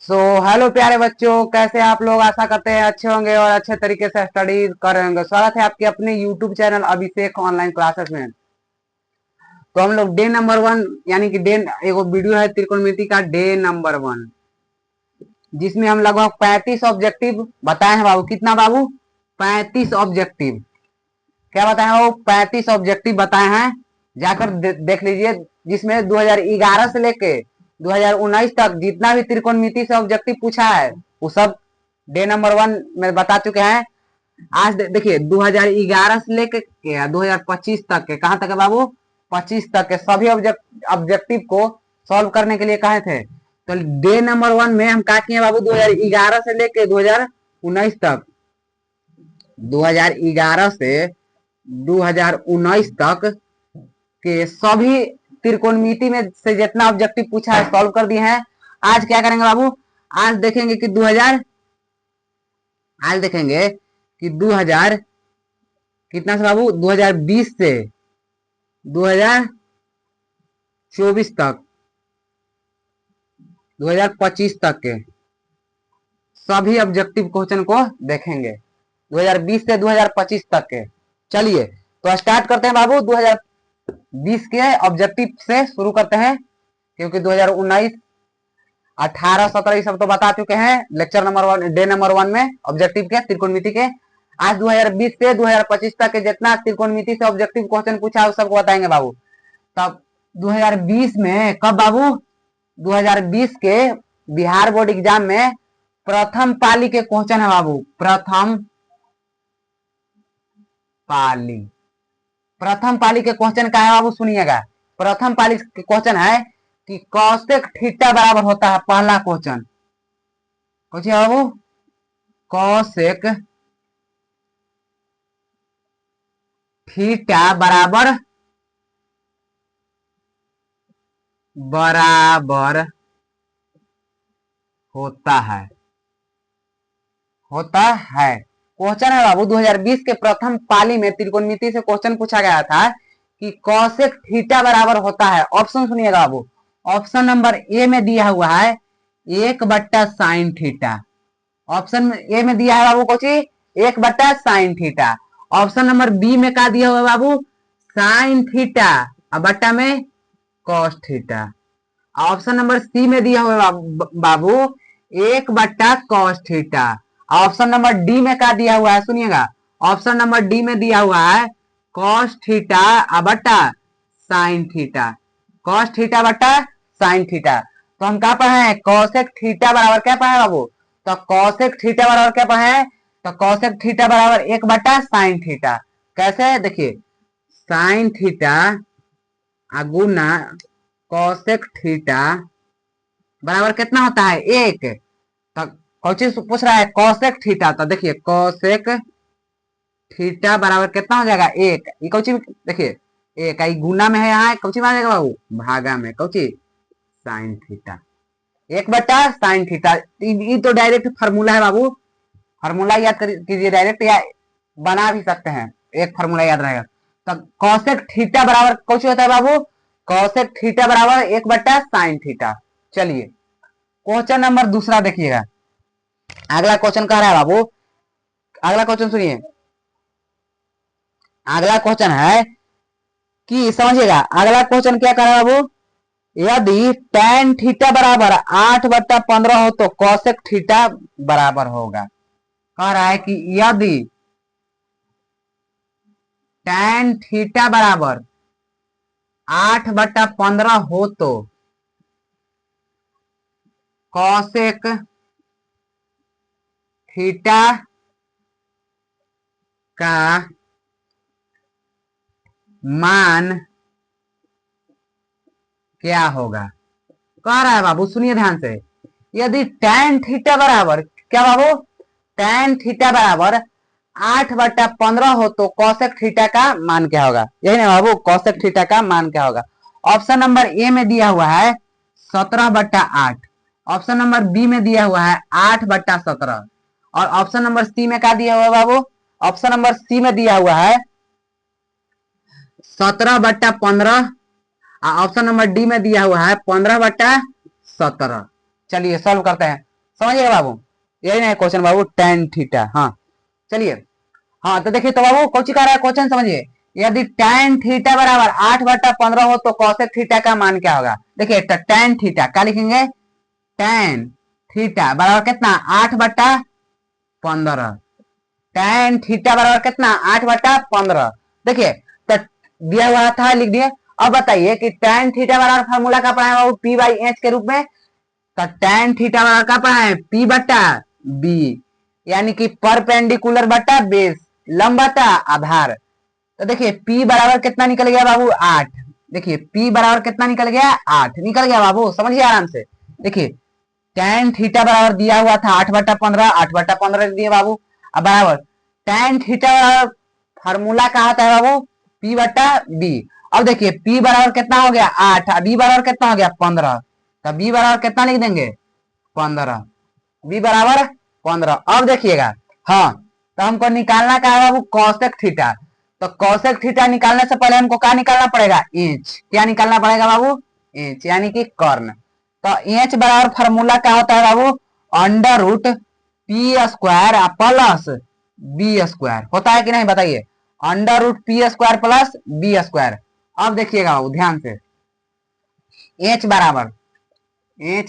So hello प्यारे बच्चों, कैसे आप लोग? आशा करते हैं अच्छे होंगे और अच्छे तरीके से स्टडी कर रहे होंगे। स्वागत है आपके अपने यूट्यूब चैनल अभिषेक ऑनलाइन क्लासेस में। तो हम लोग डे नंबर 1 यानी कि डे एगो वीडियो है त्रिकोणमिति का डे नंबर 1, जिसमें हम लगभग 35 ऑब्जेक्टिव बताए हैं बाबू। कितना बाबू? 35 ऑब्जेक्टिव। क्या बताए हैं बाबू? 35 ऑब्जेक्टिव बताए हैं। जाकर देख लीजिए, जिसमें 2011 से लेके 2019 तक जितना भी त्रिकोणमिति से ऑब्जेक्टिव पूछा है वो सब डे नंबर 1 में बता चुके हैं। आज देखिए 2011 से लेके 2025 तक के, कहां तक है बाबू? 25 तक के सभी ऑब्जेक्टिव को सॉल्व करने के लिए कहे थे। तो डे नंबर 1 में हम क्या किए बाबू? 2011 से लेके 2019 तक, 2011 से 2019 तक के सभी त्रिकोणमिति में से जितना ऑब्जेक्टिव पूछा है सॉल्व कर दिए हैं। आज क्या करेंगे बाबू? आज देखेंगे कि 2000 कितना से बाबू? 2020 से 2024 तक, 2025 तक के सभी ऑब्जेक्टिव क्वेश्चन को देखेंगे, 2020 से 2025 तक के। चलिए तो स्टार्ट करते हैं बाबू। 2020 के ऑब्जेक्टिव से शुरू करते हैं, क्योंकि 2019 18 17 सब तो बता चुके हैं लेक्चर नंबर 1 डे नंबर 1 में ऑब्जेक्टिव के त्रिकोणमिति के। आज 2020 से 2025 तक के जितना त्रिकोणमिति से ऑब्जेक्टिव क्वेश्चन पूछा है सबको बताएंगे बाबू। तब 2020 में कब बाबू? 2020 के बिहार बोर्ड एग्जाम में प्रथम पाली के क्वेश्चन है बाबू। प्रथम पाली के क्वेश्चन का है बाबू, सुनिएगा। प्रथम पाली के क्वेश्चन है कि कौशिक थीटा बराबर होता है। पहला क्वेश्चन कुछ है बाबू, कौशिक थीटा बराबर होता है क्वेश्चन है बाबू। 2020 के प्रथम पाली में त्रिकोणमिति से क्वेश्चन पूछा गया था कि कौशिक थीटा बराबर होता है। ऑप्शन सुनिएगा बाबू। ऑप्शन नंबर ए में दिया हुआ है 1/sin थीटा। ऑप्शन ए में दिया है बाबू कोची 1/sin theta. Option number B में क्या दिया हुआ है बाबू? sin थीटा और बट्टा में cos थीटा। ऑप्शन नंबर सी में दिया हुआ है बाबू 1/cos थीटा। ऑप्शन नंबर डी में क्या दिया हुआ है? सुनिएगा, ऑप्शन नंबर डी में दिया हुआ है cos थीटा बट्टा sin थीटा। cos थीटा बट्टा sin थीटा। तो हम क्या पढ़े हैं? cosec थीटा बराबर क्या पढ़े बाबू? तो cosec थीटा बराबर क्या पढ़े? तो cosec थीटा बराबर 1/sin थीटा। कैसे? देखिए, sin थीटा गुना cosec थीटा बराबर कितना होता है? 1। तो कौन चीज पूछ रहा है? cosec theta. तो देखिए cosec थीटा बराबर कितना हो जाएगा? 1। ये कौन चीज? देखिए 1 गुना में है, यहाँ कौन चीज आ जाएगा बाबू? भागा में कौन चीज? Sine theta. 1/sin theta. ये तो डायरेक्ट फार्मूला है बाबू। फार्मूला याद कीजिए डायरेक्ट, या बना भी सकते हैं, एक फार्मूला याद रहेगा। तो cosec थीटा बराबर कौन होता है बाबू? cosec थीटा बराबर 1/sin थीटा। चलिए क्वेश्चन नंबर दूसरा देखिएगा। अगला क्वेश्चन कह रहा है बाबू, अगला क्वेश्चन सुनिए। अगला क्वेश्चन है कि समझिएगा, अगला क्वेश्चन क्या कर रहा है बाबू? यदि tan थीटा बराबर 8/15 हो तो cosec थीटा बराबर होगा। कह रहा है कि यदि tan थीटा बराबर 8/15 हो तो cosec थीटा का मान क्या होगा? कह रहा है बाबू, सुनिए ध्यान से। यदि tan थीटा बराबर क्या बाबू? tan थीटा बराबर 8/15 हो तो cosec थीटा का मान क्या होगा? यही ना बाबू, cosec थीटा का मान क्या होगा? ऑप्शन नंबर ए में दिया हुआ है 17/8। ऑप्शन नंबर बी में दिया हुआ है 8/17। और ऑप्शन नंबर सी में क्या दिया हुआ है बाबू? ऑप्शन नंबर सी में दिया हुआ है 17/15। ऑप्शन नंबर डी में दिया हुआ है 15/17। चलिए सॉल्व करते हैं। समझिएगा बाबू, यही नहीं क्वेश्चन बाबू, tan थीटा। हाँ चलिए, हाँ तो देखिए तो बाबू कौची कह रहा है क्वेश्चन समझिए। यदि tan थीटा बराबर 8/15 हो तो cosec थीटा का मान क्या होगा। देखिए तो tan थीटा क्या लिखेंगे, tan थीटा बराबर कितना 8/15। tan थीटा बराबर कितना 8/15। देखिए तो दिया हुआ था लिख दिए। अब बताइए कि tan थीटा बराबर फार्मूला का पढ़ा है बाबू P/H के रूप में। तो tan थीटा बराबर का पढ़ा है P/B, यानी कि परपेंडिकुलर बटा बेस, लंब बटा आधार। तो देखिए P बराबर कितना निकल गया बाबू 8। देखिए P बराबर कितना निकल गया 8 निकल गया बाबू, समझिए आराम से। देखिए tan थीटा बराबर दिया हुआ था 8/15, 8/15 दिए बाबू। अब बराबर tan थीटा बराबर फार्मूला कहा था बाबू P/B। अब देखिए P बराबर कितना हो गया 8, B बराबर कितना हो गया 15। तो B बराबर कितना लिख देंगे 15, B बराबर 15। अब देखिएगा, हाँ तो हमको निकालना क्या है बाबू cosec थीटा। तो cosec थीटा निकालने से पहले हमको क्या निकालना पड़ेगा इंच। क्या निकालना पड़ेगा बाबू इंच, यानी कि कर्ण। तो इंच बराबर फार्मूला क्या होता है बाबू √P² प्लस B² होता है कि नहीं बताइए, √P² प्लस B²। अब देखिएगा बाबू ध्यान से, H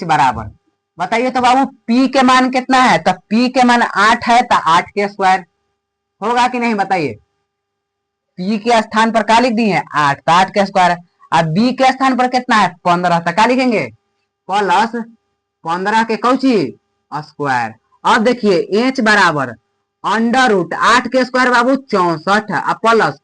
बराबर बताइए तो बाबू P के मान कितना है। तो P के मान 8 है, तो 8 के स्क्वायर होगा कि नहीं बताइए। P के स्थान पर क्या लिख दिए 8, तो 8 के स्क्वायर। अब B के स्थान पर कितना है 15, तो क्या लिखेंगे प्लस 15 के कौची स्क्वायर। अब देखिए H बराबर √8 के स्क्वायर बाबू 64 प्लस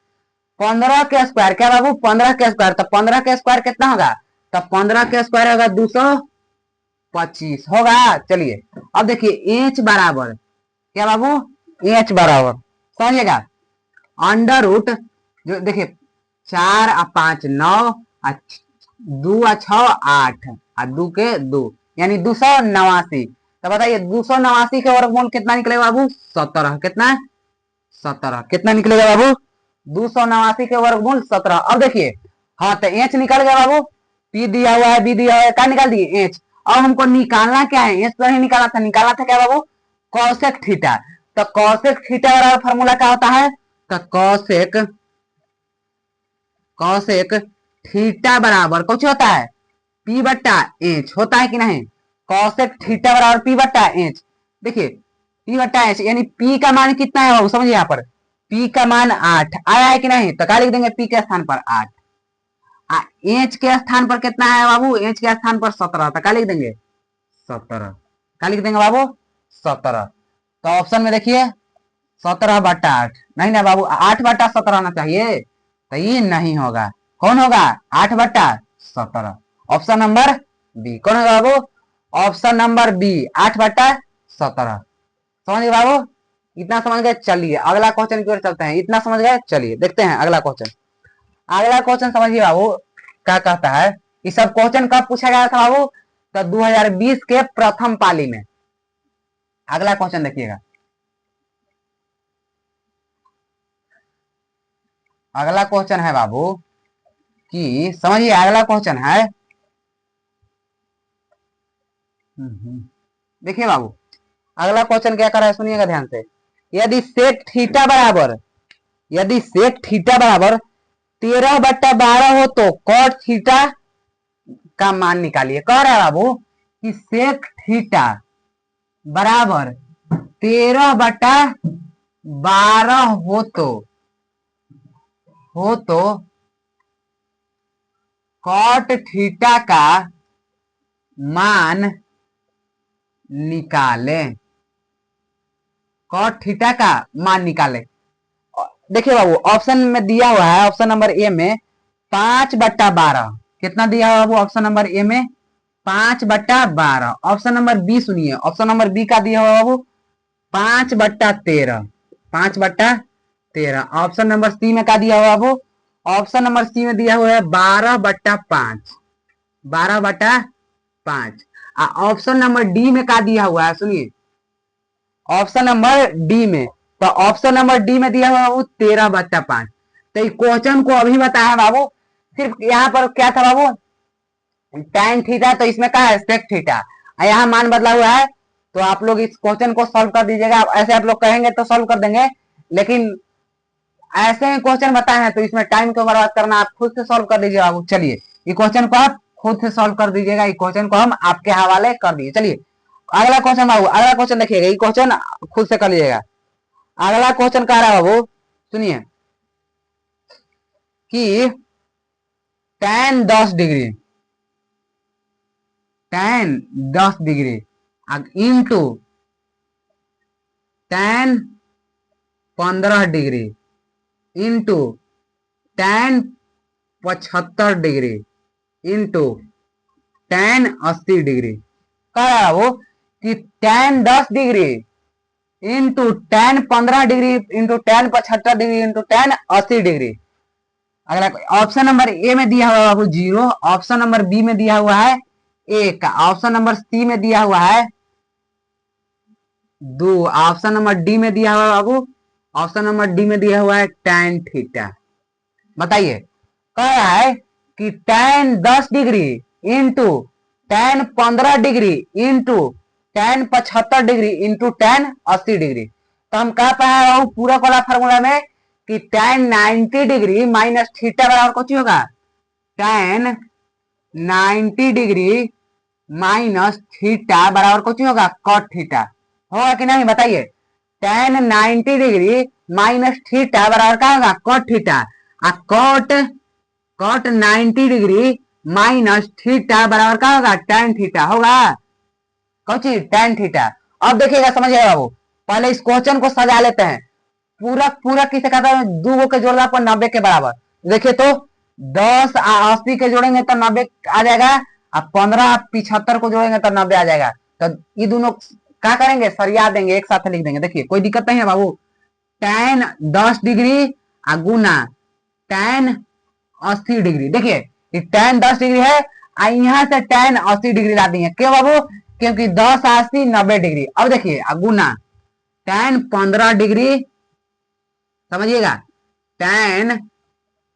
15 के स्क्वायर क्या बाबू 15 के स्क्वायर। तो 15 के स्क्वायर कितना होगा, तो 15 के स्क्वायर होगा 225 होगा। चलिए अब देखिए H बराबर क्या बाबू H बराबर समझिएगा √ जो देखिए 4 और 5 9 और 2 और 6 8 और 2 के 2 यानी 289। तो बताइए 289 के वर्गमूल कितना निकलेगा बाबू 17। कितना 17 कितना निकलेगा बाबू 289 के वर्गमूल 17। अब देखिए हाँ तो H निकल गया बाबू, P दिया हुआ है B दिया हुआ है, क्या निकाल दिए H। अब हमको निकालना क्या है, H तो नहीं निकाला था, निकाला था क्या बाबू cosec थीटा। तो cosec थीटा बराबर फार्मूला क्या होता है, तो cosec थीटा बराबर कुछ होता है P/H होता है कि नहीं। cosec थीटा बराबर P/H। देखिए P/H यानी P का मान कितना है बाबू समझिए, यहाँ पर P का मान 8 आया है कि नहीं। तो क्या लिख देंगे P के स्थान पर 8, H के स्थान पर कितना है बाबू H के स्थान पर 17। तो क्या लिख देंगे 17, क्या लिख देंगे बाबू 17। तो ऑप्शन में देखिए 17/8 नहीं ना बाबू 8/17 होना चाहिए, तो ये नहीं होगा। कौन होगा 8/17। ऑप्शन नंबर बी कौन होगा बाबू, ऑप्शन नंबर बी 8/17। समझ गए बाबू, इतना समझ गए। चलिए अगला क्वेश्चन की ओर चलते हैं। इतना समझ गए, चलिए देखते हैं अगला क्वेश्चन। अगला क्वेश्चन समझिए बाबू क्या कहता है, ये सब क्वेश्चन कब पूछा गया था बाबू, तो 2020 के प्रथम पाली में। अगला क्वेश्चन देखिएगा, अगला क्वेश्चन है बाबू कि समझिए अगला क्वेश्चन है, देखिए बाबू अगला क्वेश्चन क्या कर रहा है सुनिएगा ध्यान से। यदि सेक थीटा बराबर 13/12 हो तो कॉट थीटा का मान निकालिए। कह रहा है बाबू कि सेक थीटा बराबर 13/12 हो तो कॉट थीटा का मान निकाले। कॉट थीटा का मान निकाले। देखिए बाबू ऑप्शन में दिया हुआ है, ऑप्शन नंबर ए में 5/12। कितना दिया हुआ बाबू ऑप्शन नंबर ए में 5/12। ऑप्शन नंबर बी सुनिए, ऑप्शन नंबर बी का दिया हुआ बाबू 5/13। 5/13। ऑप्शन नंबर सी में क्या दिया हुआ बाबू, ऑप्शन नंबर सी में दिया हुआ है 12/5। 12/5। ऑप्शन नंबर डी में क्या दिया हुआ है सुनिए, ऑप्शन नंबर डी में, तो ऑप्शन नंबर डी में दिया हुआ बाबू 13/5। तो क्वेश्चन को अभी बताया बाबू, सिर्फ यहाँ पर क्या था बाबू tan थीटा, तो इसमें क्या है सेक थीटा, यहाँ मान बदला हुआ है तो आप लोग इस क्वेश्चन को सॉल्व कर दीजिएगा। ऐसे आप लोग कहेंगे तो सॉल्व कर देंगे, लेकिन ऐसे ही क्वेश्चन बताए हैं तो इसमें टाइम क्यों बर्बाद करना, आप खुद से सॉल्व कर दीजिएगा बाबू। चलिए ये क्वेश्चन को आप खुद से सॉल्व कर दीजिएगा, ये क्वेश्चन को हम आपके हवाले कर दिए। चलिए अगला क्वेश्चन बाबू, अगला क्वेश्चन देखिएगा, ये क्वेश्चन खुद से कर लीजिएगा। अगला क्वेश्चन कह रहा है बाबू, सुनिए कि tan 10 degree, tan 10 degree into tan 15 degree into tan 75 degree into tan 80 degree. कह रहा है वो कि tan 10 degree into tan 15 degree into tan 75 degree into tan 80 degree. अगला ऑप्शन नंबर ए में दिया हुआ है बाबू 0, ऑप्शन नंबर बी में दिया हुआ है 1, ऑप्शन नंबर सी में दिया हुआ है 2, ऑप्शन नंबर डी में दिया हुआ है बाबू, ऑप्शन नंबर डी में दिया हुआ है tan थीटा। बताइए, कह रहा है कि tan 10 degree into tan 15 degree into tan 75 degree into tan 80 degree. तो हम कह पाए बाबू पूरा वाला फार्मूला में कि tan 90 डिग्री माइनस थीटा बराबर कुछ होगा, tan 90 डिग्री माइनस थीटा बराबर कुछ होगा cot थीटा। होगा कि नहीं बताइए, tan 90 डिग्री माइनस थीटा बराबर क्या होगा cot theta, cot 90 degree minus theta बराबर क्या होगा tan थीटा होगा, कौन tan थीटा। अब देखिएगा समझिएगा बाबू, पहले इस क्वेश्चन को सजा लेते हैं। पूरा पूरा किसे कहता है, 2 के जोड़ला पर 90 के बराबर। देखिए तो 10 80 के जोड़ेंगे तो 90 आ जाएगा, अब 15 75 को जोड़ेंगे तो 90 आ जाएगा। तो ये दोनों क्या करेंगे, सरिया देंगे, एक साथ लिख देंगे। देखिए कोई दिक्कत नहीं है बाबू, tan 10 डिग्री गुना tan 80 डिग्री। देखिए ये tan 10 डिग्री है, यहाँ से tan 80 डिग्री ला देंगे, क्यों बाबू, क्योंकि 10 80 90 डिग्री। अब देखिए गुना tan 15 डिग्री, समझिएगा tan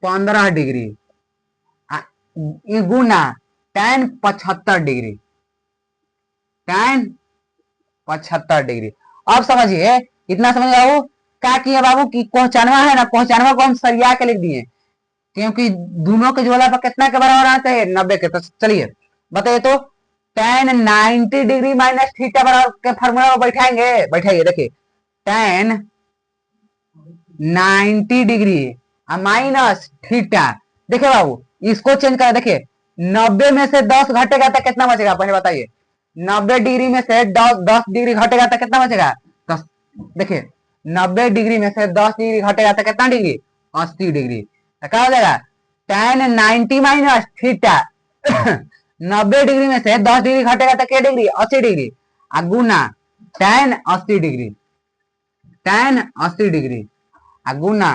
15 डिग्री गुना tan 75 डिग्री, tan 75 डिग्री। अब समझिए, इतना समझ बाबू क्या किया बाबू कि कोहचानवा है ना, कोहचानवा को हम सरिया के लिख दिए, क्योंकि दोनों के जोड़ा पर कितना के बराबर आते हैं 90 के। तो चलिए बताइए तो tan 90 डिग्री माइनस थीटा बराबर के फार्मूला में बैठाइए। देखिए tan 90 डिग्री माइनस थीटा, देखिए बाबू इसको चेंज कर, देखिए 90 में से 10 घटेगा तो कितना बचेगा, पहले बताइए। 90 डिग्री में से 10 डिग्री घटेगा तो कितना बचेगा 10। देखिए 90 डिग्री में से 10 डिग्री घटेगा तो कितना डिग्री 80 डिग्री। तो क्या हो जाएगा tan 90 माइनस थीटा 90 डिग्री में से 10 डिग्री घटेगा तो क्या डिग्री 80 डिग्री गुना tan 80 डिग्री, tan 80 डिग्री गुना।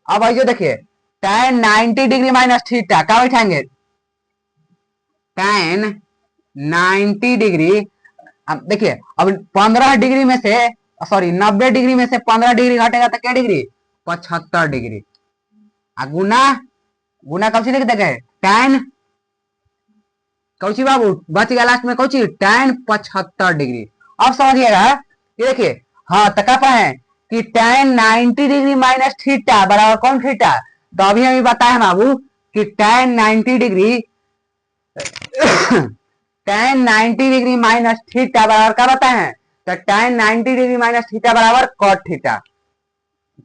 अब आइए देखिए tan 90 डिग्री माइनस थीटा क्या बैठाएंगे, tan 90 डिग्री। अब देखिए अब 15 डिग्री में से 90 डिग्री में से 15 डिग्री घटेगा तो क्या डिग्री 75 डिग्री गुना कौन सी लिख देंगे tan, कौची बाबू बच गया लास्ट में कौची tan 75 डिग्री। अब समझिएगा ये देखिए, हाँ तका पाए कि tan 90 डिग्री माइनस थीटा बराबर कौन थीटा। तो अभी हमें बताया बाबू कि tan 90 degree tan 90 degree minus theta बराबर क्या बताए हैं, तो tan 90 डिग्री माइनस थीटा बराबर cot थीटा।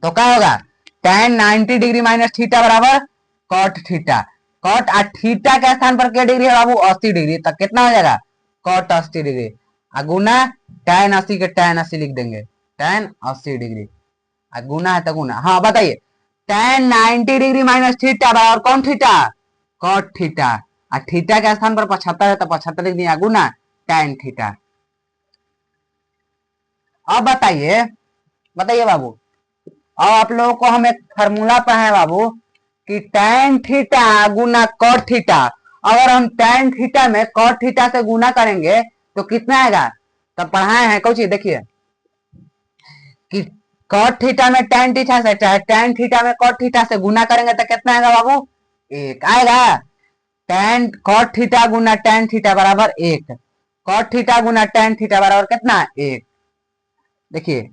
तो क्या होगा tan 90 डिग्री माइनस थीटा बराबर cot थीटा। cot और थीटा के स्थान पर क्या डिग्री है बाबू 80 डिग्री, तक कितना हो जाएगा cot 80 डिग्री गुना tan 80 के tan 80 लिख देंगे, tan 80 डिग्री गुना है तो गुना। हाँ बताइए tan 90 डिग्री माइनस थीटा बराबर कौन थीटा cot थीटा, और थीटा के स्थान पर 75 है तो 75 लिख दिया गुना tan थीटा। अब बताइए बाबू, अब आप लोगों को हम एक फार्मूला पढ़ाए बाबू कि tan थीटा गुना cot थीटा। अगर हम tan थीटा में cot थीटा से गुना करेंगे तो कितना आएगा, तो पढ़ाए हैं कुछ देखिए कि cot थीटा में tan थीटा से चाहे tan थीटा में cot थीटा से गुना करेंगे तो कितना आएगा बाबू 1 आएगा। tan cot थीटा गुना tan थीटा बराबर 1, कॉट थीटा गुना टेन थीटा बराबर कितना, एक। देखिए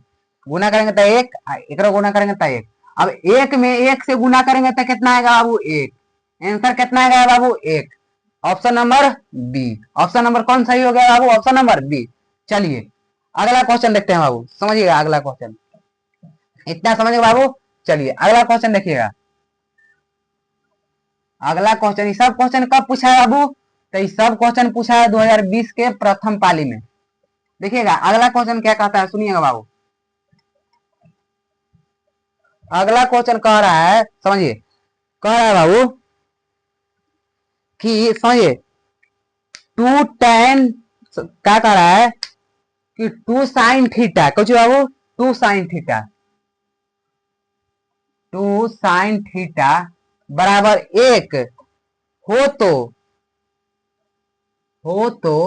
गुना करेंगे तो एक, एक गुना करेंगे तो एक। अब एक में एक से गुना करेंगे तो कितना आएगा बाबू, एक। आंसर कितना आएगा बाबू, एक। Option number B. Option number कौन सही हो गया बाबू, ऑप्शन नंबर बी। चलिए अगला क्वेश्चन देखते हैं बाबू, समझिएगा अगला क्वेश्चन, इतना समझिए बाबू। चलिए अगला क्वेश्चन देखिएगा। अगला क्वेश्चन, ये सब क्वेश्चन कब पूछा है बाबू, तो ये सब क्वेश्चन पूछा है 2020 के प्रथम पाली में। देखिएगा अगला क्वेश्चन क्या कहता है, सुनिएगा बाबू। अगला क्वेश्चन कह रहा है, समझिए, कह रहा है बाबू कि समझिए टू टेन, क्या कह रहा है कि टू साइन थीटा, कुछ बाबू two sine theta, two sine theta बराबर एक हो तो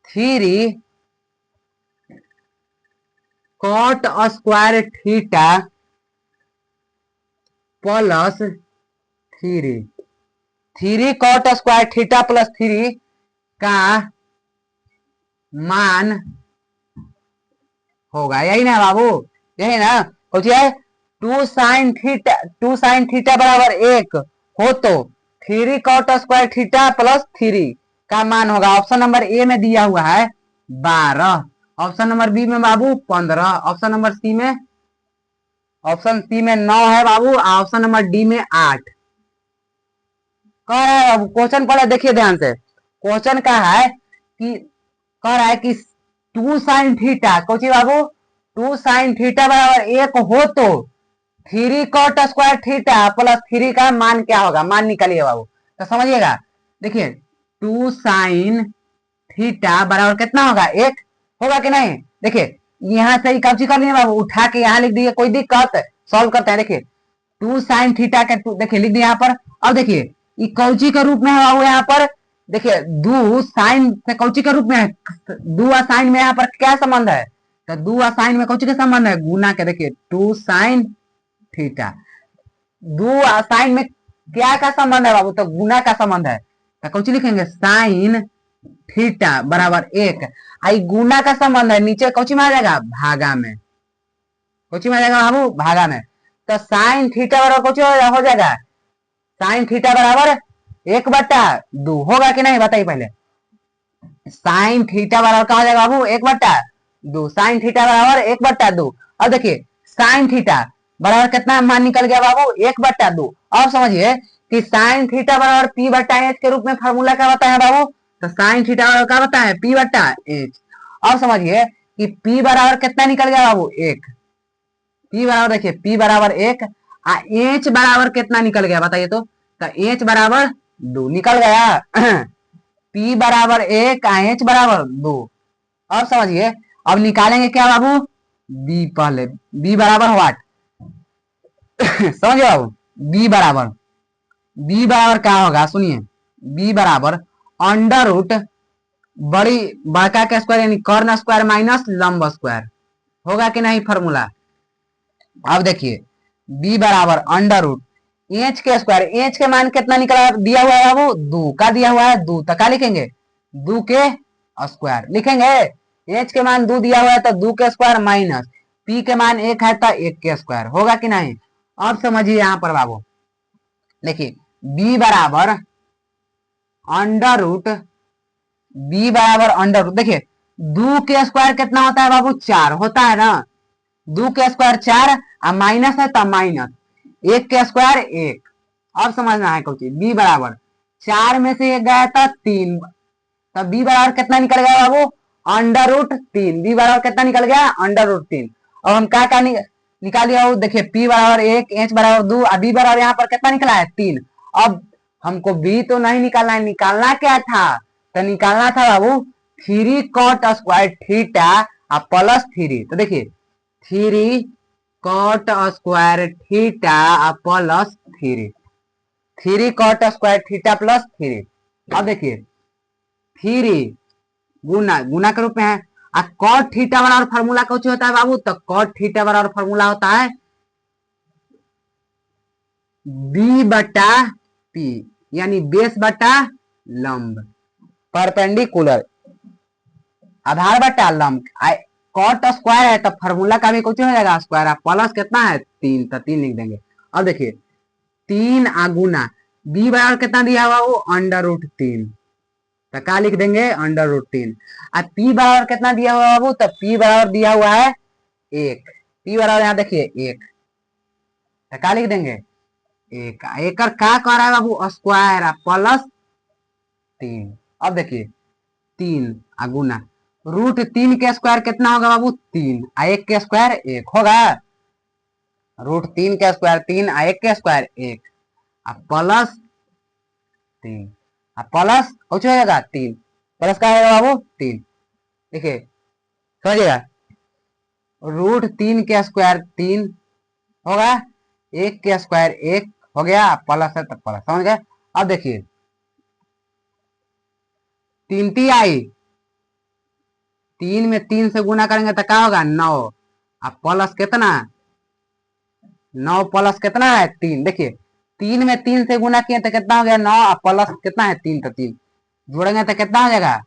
three cot square theta plus three, three cot square theta plus three का मान होगा, यही ना बाबू, यही ना। कुछ है टू साइन थीटा बराबर एक हो तो three cot square theta plus three का मान होगा। ऑप्शन नंबर ए में दिया हुआ है 12, ऑप्शन नंबर बी में बाबू 15, ऑप्शन नंबर सी में, ऑप्शन सी में 9 है बाबू, ऑप्शन नंबर डी में 8। कह रहा है क्वेश्चन पढ़े देखिए ध्यान से, क्वेश्चन का है कि कह रहा है कि टू साइन थीटा, कुछ बाबू टू साइन थीटा बराबर एक हो तो three cot square theta plus three का मान क्या होगा, मान निकालिए बाबू। तो समझिएगा, देखिए टू साइन थीटा बराबर कितना होगा, एक होगा कि नहीं। देखिए यहाँ से कब्जी कर लिए बाबू, उठा के यहाँ लिख दिए, कोई दिक्कत, सॉल्व करते हैं। देखिए टू साइन थीटा के देखिए लिख दिए यहाँ पर। अब देखिए ये कौची के रूप में है बाबू, यहाँ पर देखिए दू साइन से कौची के रूप में है, दू और साइन में यहाँ पर क्या संबंध है, तो दू और साइन में कौची के संबंध है, गुना के। देखिए टू साइन थीटा, दो साइन में क्या का संबंध है बाबू, तो गुना का संबंध है, तो कौन लिखेंगे साइन थीटा बराबर एक। आई गुना का संबंध है, नीचे कौची में आ जाएगा, भागा में, कौची में आ जाएगा बाबू, भागा में। तो साइन थीटा बराबर कौची हो जाएगा, साइन थीटा बराबर एक बट्टा दो, होगा कि नहीं बताइए पहले। साइन थीटा बराबर क्या हो जाएगा बाबू, एक बट्टा दो, साइन थीटा बराबर एक बट्टा दो। अब देखिए साइन थीटा बराबर कितना मान निकल गया बाबू, एक बट्टा दो। अब समझिए कि साइन थीटा बराबर पी बट्टा एच के रूप में फार्मूला क्या बताया है बाबू, तो साइन थीटा बराबर क्या बताया है, पी बट्टा एच। अब समझिए कि पी बराबर कितना निकल गया बाबू, एक। पी बराबर देखिए पी बराबर एक, एच बराबर कितना निकल गया बताइए तो एच बराबर दो निकल गया। पी बराबर एक, एच बराबर दो। अब समझिए, अब निकालेंगे क्या बाबू, बी पहले, बी बराबर व्हाट, समझ बाबू, बी बराबर क्या होगा, सुनिए, बी बराबर अंडर रूट बड़ी बड़का के स्क्वायर यानी कर्ण स्क्वायर माइनस लंब स्क्वायर, होगा कि नहीं फॉर्मूला। अब देखिए बी बराबर अंडर रूट एच के स्क्वायर, एच के मान कितना निकला दिया हुआ है बाबू, दो का दिया हुआ है, दो तो क्या लिखेंगे, दो के स्क्वायर लिखेंगे। एच के मान दो दिया हुआ है तो दो के स्क्वायर माइनस पी के मान एक है तो एक के स्क्वायर, होगा कि नहीं। अब समझिए यहाँ पर बाबू, देखिए बी बराबर अंडर रूट, बी बराबर अंडर रूट, देखिए दो के स्क्वायर कितना होता है बाबू, चार होता है ना, दो के स्क्वायर चार, माइनस है तो माइनस, एक के स्क्वायर एक। अब समझना है कुछ, बी बराबर चार में से एक गया था तीन, तो बी बराबर कितना निकल गया बाबू, अंडर रूट तीन, बी बराबर कितना निकल गया, अंडर रूट तीन। अब हम क्या निकाल लिया, देखिए पी बराबर एक, एच बराबर दो, बी बराबर यहाँ पर कितना निकला है, तीन। अब हमको बी तो नहीं निकालना है, निकालना क्या था, तो निकालना था बाबू three cot square theta plus three. तो देखिए three cot square theta plus three, three cot square theta plus three. अब देखिए थ्री गुना, गुना के रूप में है, कॉट थीटा बराबर फार्मूला कुछ होता है बाबू, तो कॉट थीटा बराबर फार्मूला होता है बी बटा पी, यानी बेस बटा लंब, परपेंडिकुलर आधार बटा लंब कॉट स्क्वायर है तो फार्मूला का भी कुछ हो जाएगा स्क्वायर। प्लस कितना है 3 तो 3 लिख देंगे। अब देखिए 3 गुना बी बराबर कितना दिया हुआ वो √3 तो क्या लिख देंगे √3। अब पी बराबर कितना दिया हुआ बाबू तो पी बराबर दिया हुआ है 1। पी बराबर यहाँ देखिए 1 तो क्या लिख देंगे 1। एक क्या कर रहा है बाबू स्क्वायर +3। अब देखिए 3 गुना √3 के स्क्वायर कितना होगा बाबू 3 1 के स्क्वायर 1 होगा। √3 के स्क्वायर 3 1 के स्क्वायर 1 +3 प्लस कुछ हो जाएगा 3 प्लस क्या होगा बाबू 3। देखिए समझिएगा √3 के स्क्वायर 3 होगा 1 के स्क्वायर 1 हो गया प्लस है तो प्लस समझ गए। अब देखिए 3 आई 3 में 3 से गुना करेंगे तो क्या होगा 9 अब प्लस कितना 9 प्लस कितना है 3। देखिए 3 में 3 से गुना किए तो कितना हो गया 9 अब प्लस कितना है 3 तो 3 जोड़ेंगे तो कितना हो जाएगा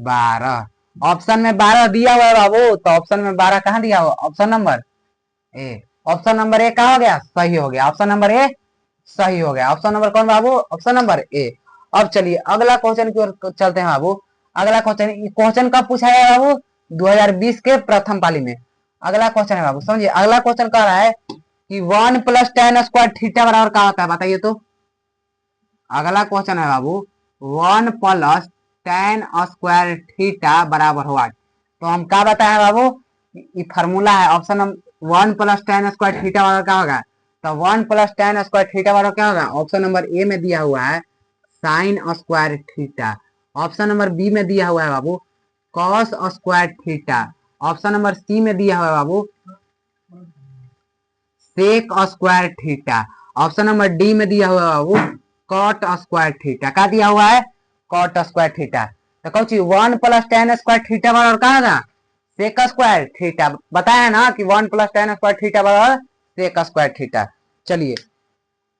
12। ऑप्शन में 12 दिया हुआ है बाबू तो ऑप्शन में 12 कहाँ दिया हुआ ऑप्शन नंबर ए। ऑप्शन नंबर ए कहा हो गया सही हो गया। ऑप्शन नंबर ए सही हो गया। ऑप्शन नंबर कौन बाबू ऑप्शन नंबर ए। अब चलिए अगला क्वेश्चन की ओर चलते हैं बाबू। अगला क्वेश्चन कब पूछा गया बाबू 2020 के प्रथम पाली में। अगला क्वेश्चन है बाबू समझिए। अगला क्वेश्चन कह रहा है कि 1 + tan स्क्वायर थीटा बराबर क्या होता है बताइए तो। अगला क्वेश्चन है बाबू 1 + tan स्क्वायर थीटा बराबर हुआ तो हम क्या बताए बाबू ये फार्मूला है। Option number 1 + tan square theta बराबर क्या होगा तो 1 + tan स्क्वायर थीटा बराबर क्या होगा ऑप्शन नंबर ए में दिया हुआ है sine square theta. Option number B में दिया हुआ है बाबू cos square theta. Option number C में दिया हुआ है बाबू sec square theta. Option number D में दिया हुआ है बाबू कॉट स्क्वायर थीटा। क्या दिया हुआ है कॉट स्क्वायर थीटा। तो कौन 1 + tan स्क्वायर थीटा बराबर क्या होगा सेक स्क्वायर थीटा। बताया ना कि 1 + tan स्क्वायर थीटा बराबर सेक स्क्वायर थीटा। चलिए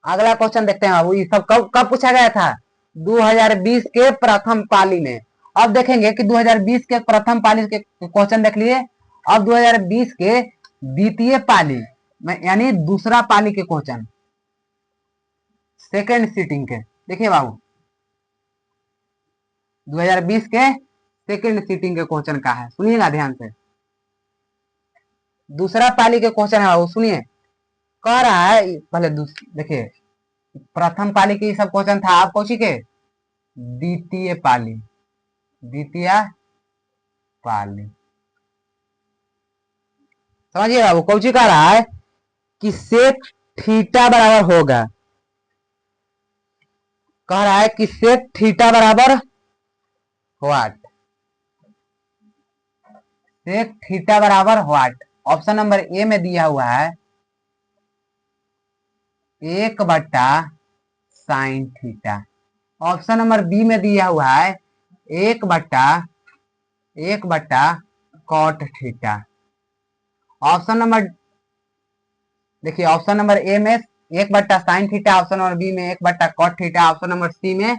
अगला क्वेश्चन देखते हैं बाबू। ये सब कब कब पूछा गया था 2020 के प्रथम पाली में। अब देखेंगे कि 2020 के प्रथम पाली के क्वेश्चन देख लिए। अब 2020 के द्वितीय पाली में यानी दूसरा पाली के क्वेश्चन सेकेंड सीटिंग के देखिए बाबू 2020 के सेकेंड सीटिंग के क्वेश्चन का है सुनिएगा ध्यान से। दूसरा पाली के क्वेश्चन है बाबू सुनिए। कह रहा है पहले देखिए प्रथम पाली के सब क्वेश्चन था आप कौची के द्वितीय पाली समझिए बाबू कौची कह रहा है कि सेक थीटा बराबर होगा। कह रहा है कि सेक थीटा बराबर व्हाट सेक थीटा बराबर व्हाट। ऑप्शन नंबर ए में दिया हुआ है 1/sin theta. Option number B में दिया हुआ है 1/cot थीटा। ऑप्शन नंबर देखिए ऑप्शन नंबर ए में 1/sin theta. Option number B में 1/cot theta. Option number C में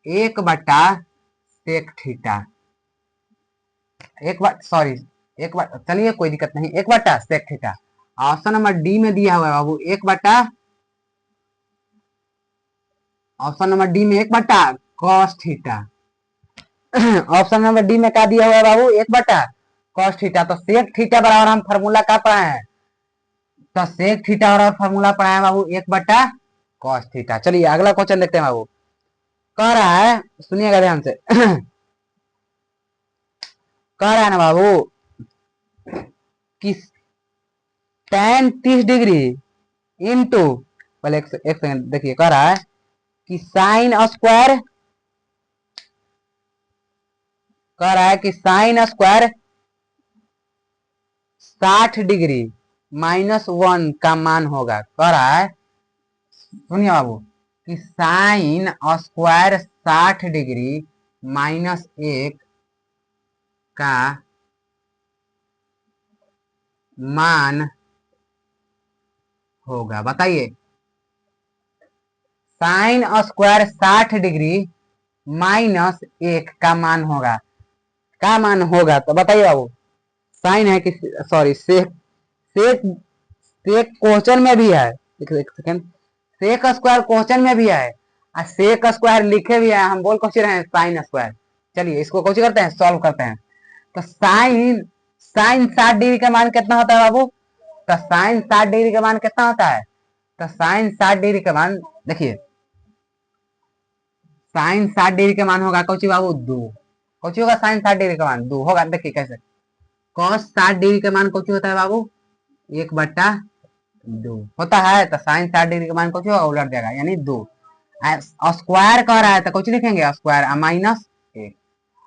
1/sec थीटा। चलिए कोई दिक्कत नहीं 1/sec theta. Option number D में दिया हुआ है बाबू ऑप्शन नंबर डी में 1/cos थीटा। ऑप्शन नंबर डी में क्या दिया हुआ है बाबू 1/cos थीटा। तो सेक थीटा बराबर हम फार्मूला क्या पढ़ाए हैं तो सेक थीटा बराबर फार्मूला पढ़ाए हैं बाबू 1/cos थीटा। चलिए अगला क्वेश्चन देखते हैं बाबू। कह रहा है सुनिएगा ध्यान से कह रहा है ना बाबू कि tan 30 डिग्री इंटू पहले एक सेकंड देखिए कह रहा है कि साइन स्क्वायर कह रहा है कि साइन स्क्वायर 60 डिग्री -1 का मान होगा। कह रहा है सुनिए बाबू कि साइन स्क्वायर 60 डिग्री -1 का मान होगा। बताइए साइन स्क्वायर 60 डिग्री माइनस 1 का मान होगा, का मान होगा तो बताइए बाबू। साइन है कि सॉरी सेक, सेक सेक क्वेश्चन में भी है, एक सेकंड, सेक स्क्वायर क्वेश्चन में भी है और सेक स्क्वायर लिखे भी है, हम बोल कुछ रहे हैं साइन स्क्वायर। चलिए इसको कुछ करते हैं, सॉल्व करते हैं। तो साइन साइन 60 डिग्री का मान कितना होता है बाबू? तो साइन 60 डिग्री का मान कितना होता है? तो साइन 60 डिग्री का मान देखिए, साइन 60 डिग्री का मान होगा कौची बाबू? 2। कौची होगा साइन 60 डिग्री का मान? 2 होगा। देखिए कैसे, कॉस 60 डिग्री का मान कौची होता है बाबू? 1/2 होता है। तो साइन 60 डिग्री का मान कौची होगा? उलट जाएगा, यानी 2। स्क्वायर कह रहा है तो कुछ लिखेंगे स्क्वायर माइनस 1।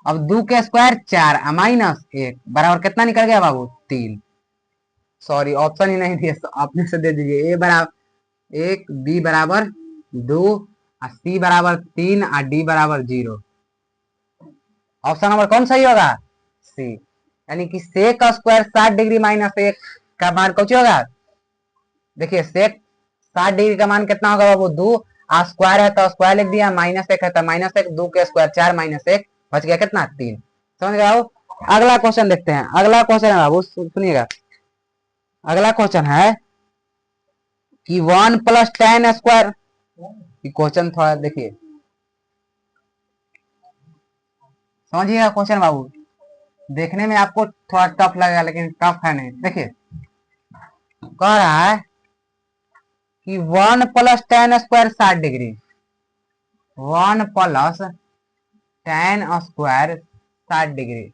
अब 2 के स्क्वायर 4 माइनस 1 बराबर कितना निकल गया बाबू? 3। सॉरी ऑप्शन ही नहीं दिए, आपने से दे दीजिए। ए बराबर 1, बी बराबर 2, सी बराबर 3 और डी बराबर 0। ऑप्शन नंबर कौन सही होगा? सी। यानी कि सेक स्क्वायर 60 डिग्री माइनस 1 का मान कौन होगा? देखिए सेक 60 डिग्री का मान कितना होगा बाबू? 2। स्क्वायर है तो स्क्वायर लिख दिया, माइनस 1 है तो माइनस 1, 2 के स्क्वायर 4 माइनस 1 बच गया कितना? 3। समझ गए बाबू? अगला क्वेश्चन देखते हैं। अगला क्वेश्चन है बाबू, सुनिएगा। अगला क्वेश्चन है कि 1 प्लस टेन स्क्वायर। क्वेश्चन थोड़ा देखिए, समझिएगा क्वेश्चन बाबू। देखने में आपको थोड़ा टफ लगेगा लेकिन टफ है नहीं। देखिए कह रहा है कि 1 plus tan square 60 degree, 1 plus tan square 60 degree,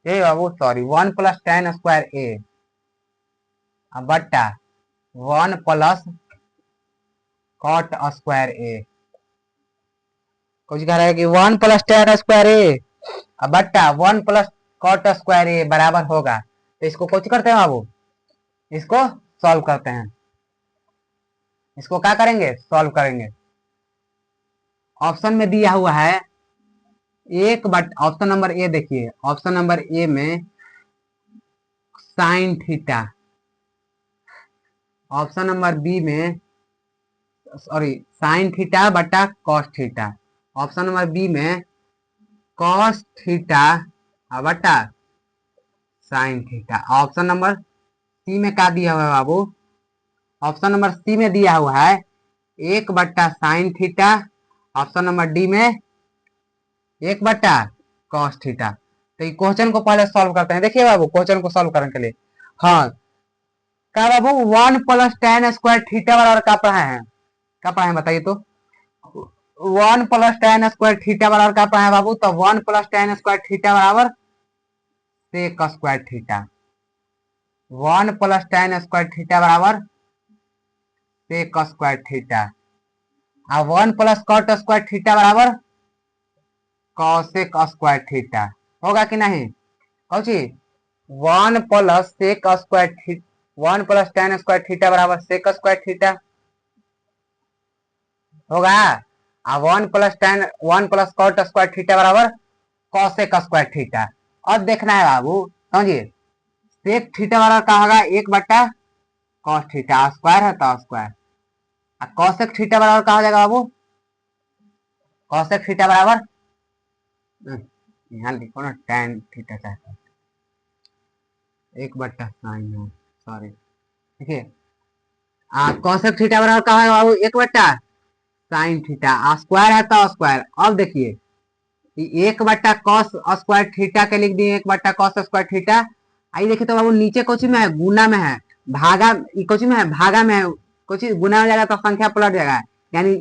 A बाबू sorry 1 plus tan square A बट्टा 1 प्लस कॉट स्क्वायर ए। कुछ कह रहा है कि 1 प्लस टेन स्क्वायर ए बट्टा 1 प्लस कॉट स्क्वायर ए बराबर होगा। तो इसको कुछ करते हैं बाबू, इसको सॉल्व करते हैं। इसको क्या करेंगे? सॉल्व करेंगे। ऑप्शन में दिया हुआ है एक बट, ऑप्शन नंबर ए देखिए, ऑप्शन नंबर ए में sine theta, option number B में सॉरी साइन थीटा बटा cos theta, option number B में कॉस थीटा बटा sine theta. Option number C में क्या दिया हुआ है बाबू? ऑप्शन नंबर सी में दिया हुआ है 1/साइन थीटा, ऑप्शन नंबर डी में 1/कॉस थीटा। तो क्वेश्चन को पहले सॉल्व करते हैं। देखिए बाबू क्वेश्चन को सॉल्व करने के लिए, हाँ क्या बाबू 1 प्लस टेन स्क्वायर थीटा बराबर क्या पढ़ाए हैं? क्या पढ़ाए हैं बताइए तो? 1 प्लस टेन स्क्वायर थीटा बराबर क्या पढ़ाए हैं बाबू? तो 1 प्लस टेन स्क्वायर थीटा बराबर sec square theta, 1 plus tan square theta बराबर सेक स्क्वायर थीटा, और 1 प्लस कॉट स्क्वायर थीटा बराबर कॉसेक स्क्वायर थीटा। होगा कि नहीं? कौची 1 plus sec square theta, 1 plus tan square theta बराबर सेक स्क्वायर थीटा होगा। 1 plus tan 1 plus cot square theta बराबर कॉसेक स्क्वायर थीटा। अब देखना है बाबू, समझिए सेक थीटा बराबर क्या होगा? 1/कॉस थीटा, स्क्वायर है तो स्क्वायर, कॉसेक थीटा बराबर क्या हो जाएगा बाबू? कॉसेक थीटा बराबर यहाँ लिखो ना टेन थीटा चाहता है, 1/साइन है, सॉरी देखिए कॉसेक थीटा बराबर क्या होगा बाबू? 1/साइन थीटा, स्क्वायर है तो स्क्वायर। अब देखिए 1/कॉस स्क्वायर थीटा के लिख दिए, 1/कॉस स्क्वायर थीटा। आई देखिए तो बाबू नीचे कुछ में है, गुना में है, भागा कुछ में है, भागा में है, कुछ गुना हो जाएगा तो संख्या पलट जाएगा, यानी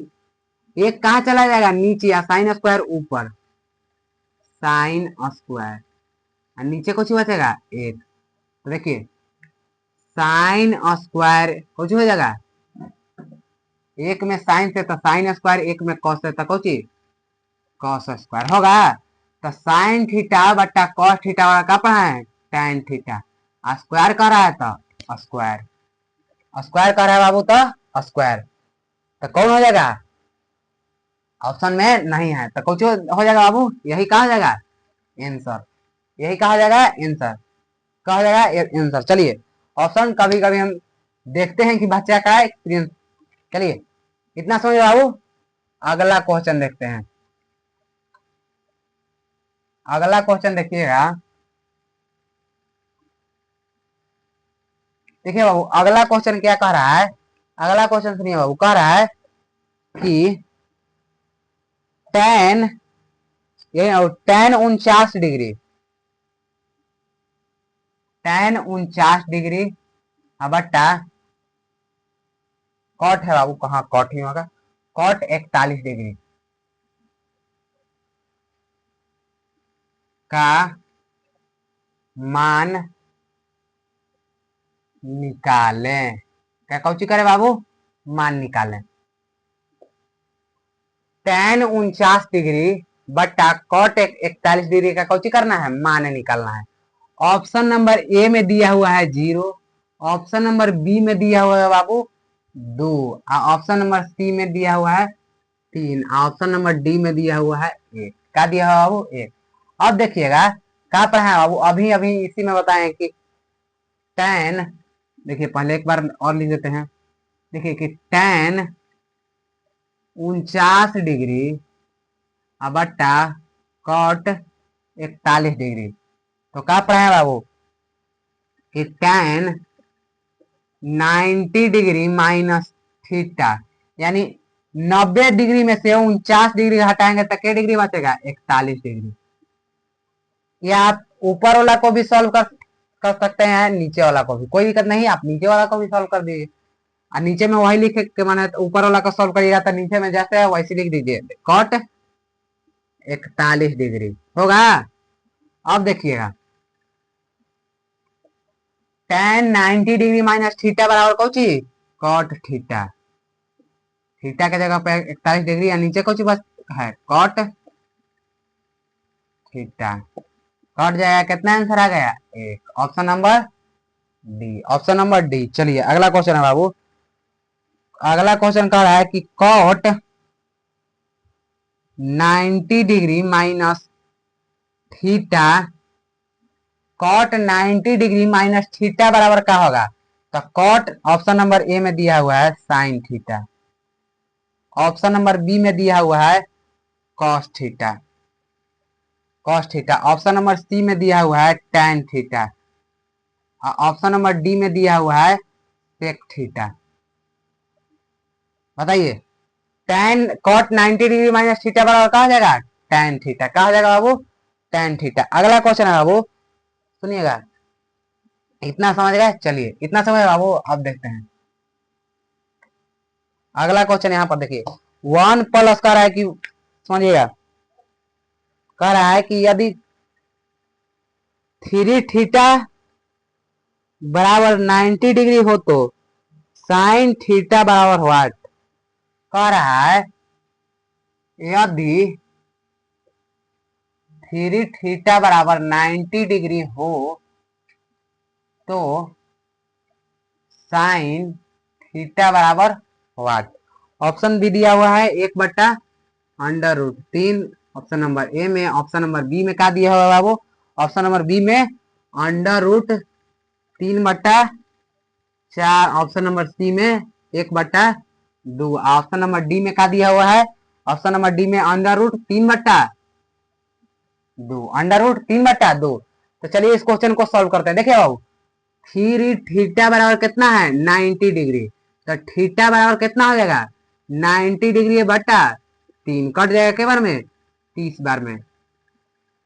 एक कहाँ चला जाएगा? नीचे, या साइन स्क्वायर ऊपर, साइन स्क्वायर, और नीचे कुछ बचेगा 1। तो देखिए साइन स्क्वायर कुछ हो जाएगा, एक में साइन से तो साइन स्क्वायर, एक में कॉस से तो कुछ कॉस स्क्वायर होगा। तो साइन थीटा बट्टा कॉस थीटा वाला क्या पढ़ा है? Tan theta. स्क्वायर कर रहा है तो स्क्वायर, स्क्वायर कर रहा है बाबू तो स्क्वायर, तो कौन हो जाएगा? ऑप्शन में नहीं है तो कुछ हो जाएगा बाबू, यही कहा जाएगा आंसर, यही कहा जाएगा आंसर, कहा जाएगा आंसर। चलिए ऑप्शन कभी कभी हम देखते हैं कि बच्चा का एक्सपीरियंस। चलिए इतना समझ बाबू, अगला क्वेश्चन देखते हैं। अगला क्वेश्चन देखिएगा। देखिए बाबू अगला क्वेश्चन क्या कह रहा है, अगला क्वेश्चन सुनिए बाबू, कह रहा है कि टेन, ये टेन 49 डिग्री, टेन 49 डिग्री बट्टा कॉट है बाबू, कहाँ कॉट ही होगा, कॉट 41 डिग्री का मान निकालें। क्या कौची करे बाबू, मान निकालें। टेन 49 डिग्री बट्टा कॉट 41 डिग्री का कौची करना है, मान निकालना है। ऑप्शन नंबर ए में दिया हुआ है 0, ऑप्शन नंबर बी में दिया हुआ है बाबू 2, ऑप्शन नंबर सी में दिया हुआ है 3, ऑप्शन नंबर डी में दिया हुआ है 1। क्या दिया हुआ बाबू, 1। अब देखिएगा क्या पढ़ा है बाबू, अभी अभी इसी में बताएं कि टेन, देखिए पहले एक बार और लिख देते हैं। देखिए कि टेन 49 डिग्री बट्टा कॉट 41 डिग्री, तो क्या पढ़ा है बाबू कि टेन 90 डिग्री माइनस थीटा, यानी 90 डिग्री में से 49 डिग्री हटाएंगे तो क्या डिग्री बचेगा, 41 डिग्री। या आप ऊपर वाला को भी सॉल्व कर सकते हैं, नीचे वाला को भी, कोई दिक्कत नहीं, आप नीचे वाला को भी सॉल्व कर दीजिए। और नीचे में वही लिखे के माने ऊपर वाला को सॉल्व करिएगा तो नीचे में जैसे है वैसे लिख दीजिए, कॉट 41 डिग्री होगा। अब देखिएगा टेन 90 डिग्री माइनस थीटा बराबर कौची, कॉट थीटा, थीटा के जगह पे 41 डिग्री या नीचे कौची बस है, कॉट थीटा, कट जाएगा, कितना आंसर आ गया, 1। Option number D, option number D. चलिए अगला क्वेश्चन है बाबू, अगला क्वेश्चन कह रहा है कि cot 90 degree minus theta, cot 90 degree minus theta बराबर क्या होगा, तो कॉट ऑप्शन नंबर ए में दिया हुआ है sine theta, option number B में दिया हुआ है cos theta, cos theta, option number C में दिया हुआ है tan theta, option number D में दिया हुआ है सेक थीटा। बताइए tan cot 90 degree minus theta बराबर कहा जाएगा, टैन थीटा, कहा जाएगा बाबू, टैन थीटा। अगला क्वेश्चन है बाबू, सुनिएगा, इतना समझ गए, चलिए इतना समझ बाबू, अब देखते हैं अगला क्वेश्चन। यहाँ पर देखिए 1 प्लस कह रहा है कि, समझिएगा, कह रहा है कि यदि 3 थीटा बराबर 90 डिग्री हो तो साइन थीटा बराबर व्हाट, कह रहा है यदि 3 थीटा बराबर 90 डिग्री हो तो साइन थीटा बराबर व्हाट। ऑप्शन भी दिया हुआ है 1/√3 ऑप्शन नंबर ए में, ऑप्शन नंबर बी में क्या दिया हुआ है बाबू, ऑप्शन नंबर बी में √3/4, ऑप्शन नंबर सी में 1/2, ऑप्शन नंबर डी में क्या दिया हुआ है, ऑप्शन नंबर डी में √3/2। तो चलिए इस क्वेश्चन को सॉल्व करते हैं। देखिए बाबू 3 थीटा बराबर कितना है, 90 डिग्री, तो थीटा बराबर कितना हो जाएगा, 90 डिग्री बटा 3, कट जाएगा के बार में, 30 बार में,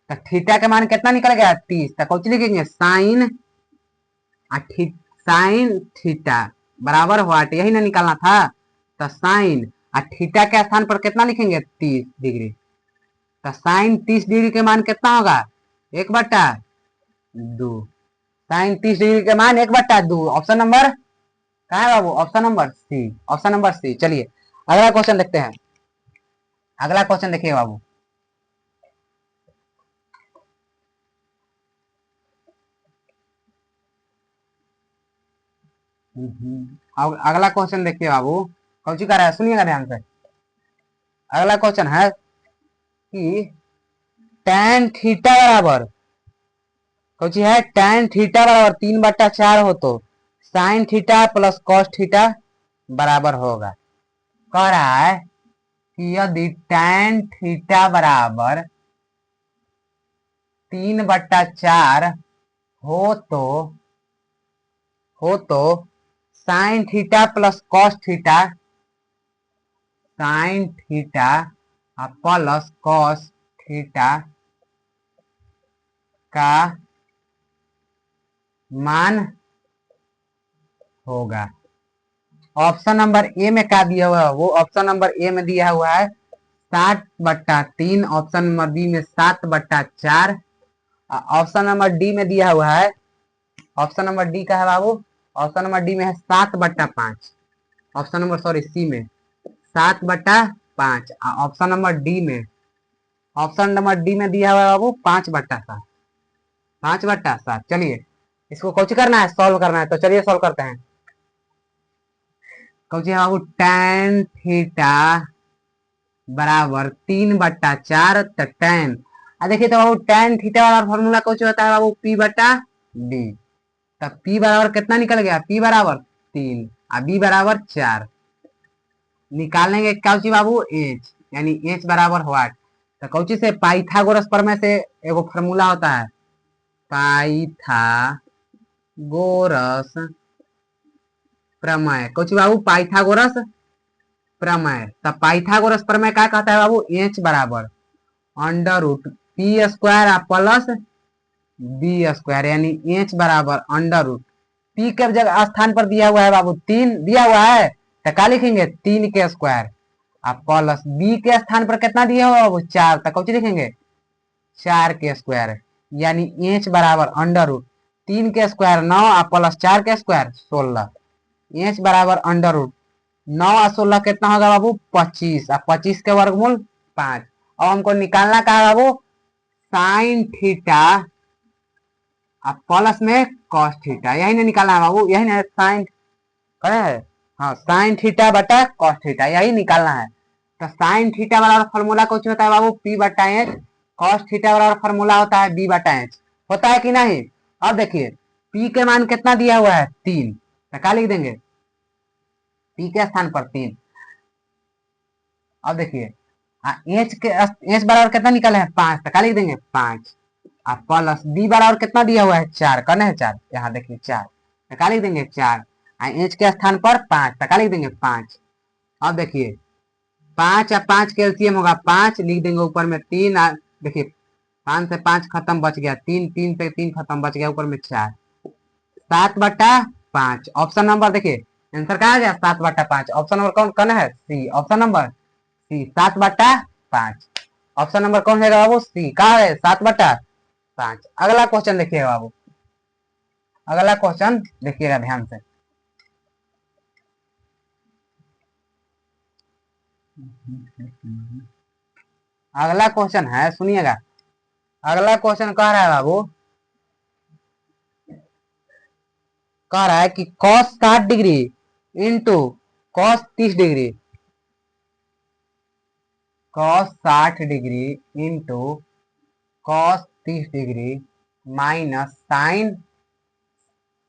तो थीटा का मान कितना निकल गया, 30। तो कौन लिखेंगे, साइन साइन थीटा बराबर व्हाट, यही ना निकालना था, तो साइन थीटा के स्थान पर कितना लिखेंगे, 30 डिग्री, तो साइन 30 डिग्री के मान कितना होगा, 1/2, साइन 30 डिग्री के मान 1/2, ऑप्शन नंबर कहा है बाबू, option number C, option number C. चलिए अगला क्वेश्चन देखते हैं, अगला क्वेश्चन देखिए बाबू, अगला क्वेश्चन देखिए बाबू, कौन सी कर रहा है, सुनिएगा ध्यान से। अगला क्वेश्चन है कि tan थीटा बराबर कौन सी है, tan थीटा बराबर 3/4 हो तो sine theta plus cos theta बराबर होगा। कह रहा है, यदि tan थीटा बराबर 3/4 हो तो sine theta plus cos theta, sine theta plus cos theta का मान होगा। ऑप्शन नंबर ए में क्या दिया हुआ है, वो ऑप्शन नंबर ए में दिया हुआ है 7/3, ऑप्शन नंबर बी में 7/4, ऑप्शन नंबर डी में दिया हुआ है, ऑप्शन नंबर डी का है बाबू, ऑप्शन नंबर डी में है 7/5, ऑप्शन नंबर सॉरी सी में 7/5, ऑप्शन नंबर डी में, ऑप्शन नंबर डी में दिया हुआ है बाबू 5/7, 5/7। चलिए इसको कुछ करना है, सॉल्व करना है, तो चलिए सॉल्व करते हैं। कौन है बाबू, tan थीटा बराबर 3/4, तो tan, देखिए तो बाबू tan थीटा वाला फॉर्मूला कौन होता है बाबू, P/D, तब P बराबर कितना निकल गया, P बराबर 3 और B बराबर 4, निकालेंगे कौची बाबू, H, यानी H बराबर व्हाट, तो कौची से, पाइथागोरस प्रमेय से एगो फॉर्मूला होता है, पाइथागोरस प्रमेय, कौची बाबू, पाइथागोरस प्रमेय, तब पाइथागोरस प्रमेय क्या कहता है बाबू, H बराबर √P² प्लस B², यानी H बराबर √P के जगह स्थान पर दिया हुआ है बाबू 3 दिया हुआ है, तो क्या लिखेंगे 3 के स्क्वायर, प्लस B के स्थान पर कितना दिया हुआ है बाबू 4, तो कौन लिखेंगे 4 के स्क्वायर, यानी H बराबर √3 के स्क्वायर 9 प्लस 4 के स्क्वायर 16, H बराबर √9 और 16 कितना होगा बाबू 25, और 25 के वर्गमूल 5। अब हमको निकालना का है बाबू साइन थीटा प्लस में कॉस थीटा, यही ना निकालना है बाबू, यही ना साइन करे है, हाँ साइन थीटा बटा कॉस थीटा यही निकालना है। तो साइन थीटा बराबर फॉर्मूला कुछ होता है बाबू P/H, कॉस थीटा बराबर फॉर्मूला होता है B/H, होता है कि नहीं। अब देखिए P के मान कितना दिया हुआ है 3, तो क्या लिख देंगे P के स्थान पर 3। अब देखिए H बराबर कितना निकला है 5, तो क्या लिख देंगे 5, प्लस B बराबर कितना दिया हुआ है 4, करना है 4, यहाँ देखिए 4, तो क्या लिख देंगे 4, H के स्थान पर 5, तो क्या लिख देंगे 5। अब देखिए 5 और 5 के एलसीएम होगा 5, लिख देंगे ऊपर में 3, देखिए 5 से 5 खत्म बच गया 3, 3 से 3 खत्म बच गया ऊपर में 4, 7/5, ऑप्शन नंबर देखिए आंसर कहा गया 7/5, ऑप्शन नंबर कौन है C, option number C 7/5, option number कौन है बाबू सी, कहा है 7/5। अगला क्वेश्चन देखिएगा बाबू, अगला क्वेश्चन देखिएगा ध्यान से, अगला क्वेश्चन है सुनिएगा, अगला क्वेश्चन कह रहा है बाबू, कह रहा है कि cos 60 degree into cos 30 degree, cos 60 degree into cos 30 degree minus sine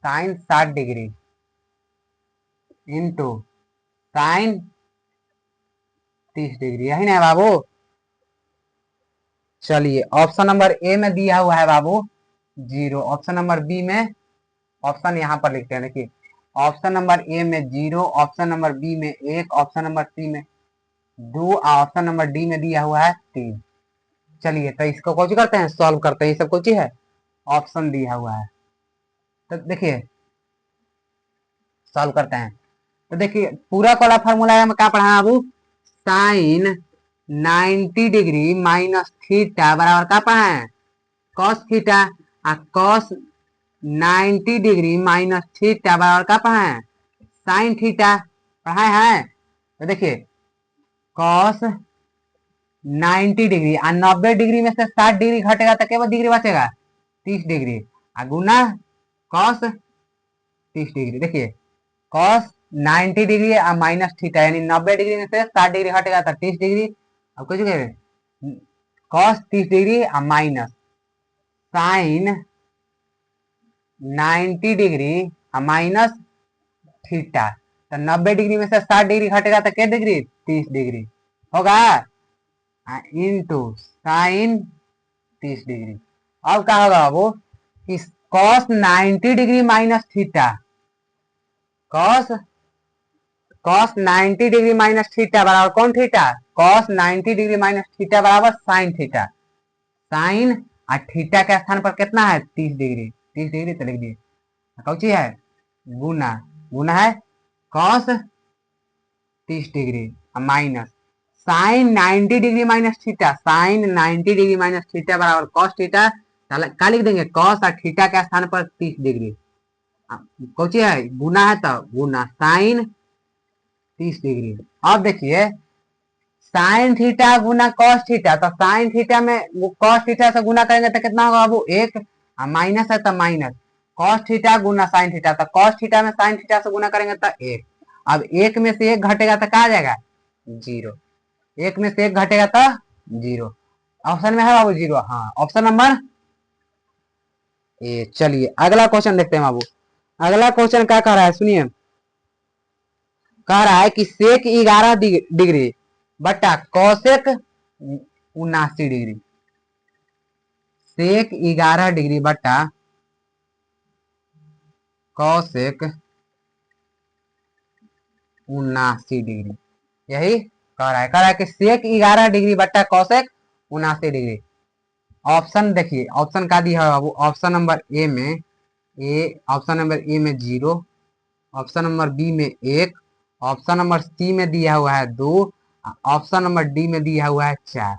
60 degree into sine 30 degree, यही ना बाबू। चलिए ऑप्शन नंबर ए में दिया हुआ है बाबू 0, ऑप्शन नंबर बी में, ऑप्शन यहाँ पर लिखते हैं देखिए, ऑप्शन नंबर ए में 0, ऑप्शन नंबर बी में 1, ऑप्शन नंबर सी में 2, ऑप्शन नंबर डी में दिया हुआ है 3। चलिए तो इसको कुछ करते हैं, सॉल्व करते हैं, ये सब कुछ है ऑप्शन दिया हुआ है, तो देखिए सॉल्व करते हैं। तो देखिए पूरा वाला फॉर्मूला में क्या पढ़ा बाबू, साइन 90 डिग्री माइनस थीटा बराबर क्या पढ़ा है cos theta, cos 90 degree minus theta बराबर क्या पढ़ा है साइन थीटा, पढ़ाए हैं। तो देखिए कॉस 90 डिग्री और 90 डिग्री में से 60 डिग्री घटेगा तो क्या डिग्री बचेगा 30 डिग्री, गुना कॉस 30 डिग्री, देखिए कॉस 90 डिग्री और माइनस थीटा, यानी 90 डिग्री में से 60 डिग्री हटेगा तो 30 डिग्री, अब कुछ कॉस 30 डिग्री और माइनस साइन 90 डिग्री और माइनस थीटा, तो 90 डिग्री में से 60 डिग्री घटेगा तो क्या डिग्री 30 डिग्री होगा, इंटू साइन 30 डिग्री। अब क्या होगा बाबू कि cos 90 degree minus theta, cos cos 90 degree minus theta बराबर कौन theta, cos 90 degree minus theta बराबर साइन थीटा, साइन और थीटा के स्थान पर कितना है 30 डिग्री, 30 डिग्री तो लिख दिए कौची है गुना, गुना है cos 30 degree minus sine 90 degree minus theta, sine 90 degree minus theta बराबर कॉस थीटा, क्या लिख देंगे कॉस और थीटा के स्थान पर 30 डिग्री, कौची है गुना है तो गुना साइन 30 डिग्री। अब देखिए साइन थीटा गुना कॉस थीटा, तो साइन थीटा में कॉस थीटा से गुना करेंगे तो कितना होगा बाबू एक, माइनस है तो माइनस, कॉस थीटा गुना साइन थीटा, तो कॉस थीटा में साइन थीटा से गुना करेंगे तो एक, अब एक में से एक घटेगा तो क्या आ जाएगा जीरो, एक में से एक घटेगा तो जीरो, ऑप्शन में है बाबू जीरो, हाँ ऑप्शन नंबर ए। चलिए अगला क्वेश्चन देखते हैं बाबू, अगला क्वेश्चन क्या कह रहा है सुनिए, कह रहा है कि सेक 11 डिग्री बटा कौसेक 79 डिग्री, सेक 11 डिग्री बटा कौसेक 79 डिग्री, यही कह रहा है, कह रहा है कि सेक 11 डिग्री बटा कौसेक 79 डिग्री। ऑप्शन देखिए ऑप्शन का दिया है बाबू, ऑप्शन नंबर ए में ऑप्शन नंबर ए में 0, ऑप्शन नंबर बी में 1, ऑप्शन नंबर सी में दिया हुआ है 2, ऑप्शन नंबर डी में दिया हुआ है 4।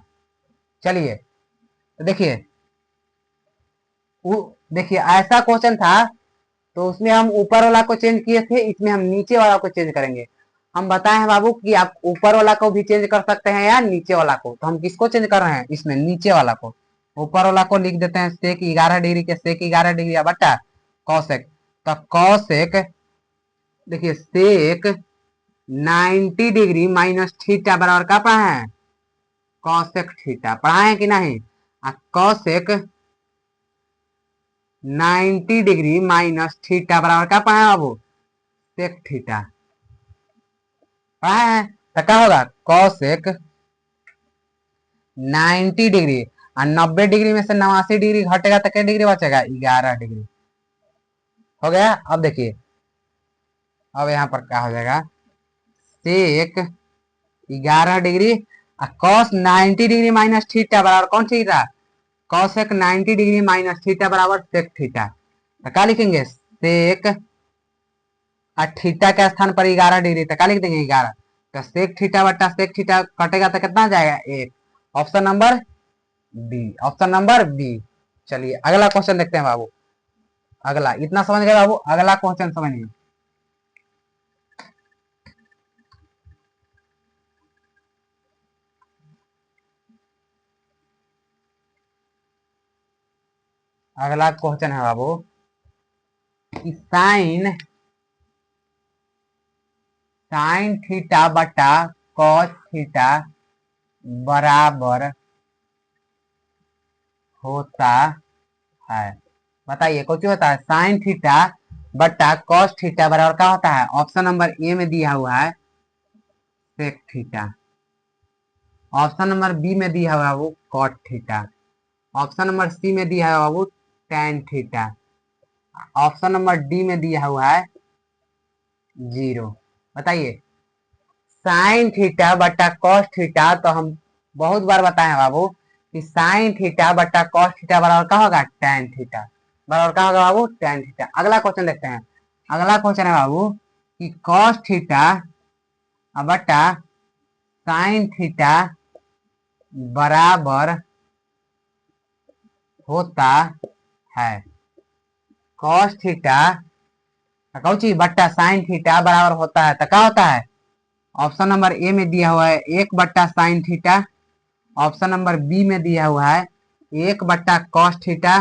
चलिए तो देखिए देखिए ऐसा क्वेश्चन था तो उसमें हम ऊपर वाला को चेंज किए थे, इसमें हम नीचे वाला को चेंज करेंगे। हम बताए हैं बाबू कि आप ऊपर वाला को भी चेंज कर सकते हैं या नीचे वाला को, तो हम किसको चेंज कर रहे हैं इसमें नीचे वाला को, ऊपर वाला को लिख देते हैं सेक 11 डिग्री के सेक 11 डिग्री बटा कौसेक, तो कौसेक देखिए सेक 90 डिग्री माइनस थीटा बराबर क्या पढ़ा है कौसेक थीटा, पढ़ा है कि नहीं, कौसेक 90 डिग्री माइनस थीटा बराबर क्या पढ़ा है बाबू सेक थीटा, पढ़ा है तो क्या होगा कौसेक 90 डिग्री और 90 डिग्री में से 89 डिग्री घटेगा तो क्या डिग्री बचेगा 11 डिग्री, हो गया। अब देखिए अब यहाँ पर क्या हो जाएगा सेक 11 degree cos 90 degree minus theta बराबर कौन theta, cosec 90 degree minus theta बराबर सेक थीटा, तो क्या लिखेंगे सेक और थीटा के स्थान पर 11 डिग्री, तो क्या लिख देंगे 11, तो सेक थीटा बटा सेक थीटा कटेगा तो कितना जाएगा एक, option number B, option number B. चलिए अगला क्वेश्चन देखते हैं बाबू, अगला इतना समझ गए बाबू, अगला क्वेश्चन समझिए, अगला क्वेश्चन है बाबू कि साइन साइन थीटा बटा कॉस थीटा बराबर होता है, बताइए कुछ होता है साइन थीटा बटा कॉस थीटा बराबर क्या होता है, ऑप्शन नंबर ए में दिया हुआ है sec theta, option number B में दिया हुआ है वो cot theta, option number C में दिया हुआ है वो tan theta, option number D में दिया हुआ है 0। बताइए साइन थीटा बटा कॉस थीटा, तो हम बहुत बार बताए हैं बाबू कि साइन थीटा बटा कॉस थीटा बराबर क्या होगा टेन थीटा, बराबर क्या होगा बाबू टेन थीटा। अगला क्वेश्चन देखते हैं, अगला क्वेश्चन है बाबू कि कॉस थीटा बटा साइन थीटा बराबर होता है कॉस थीटा कौची बट्टा साइन थीटा बराबर होता है, तो क्या होता है ऑप्शन नंबर ए में दिया हुआ है 1/sin theta, option number B में दिया हुआ है 1/cos थीटा,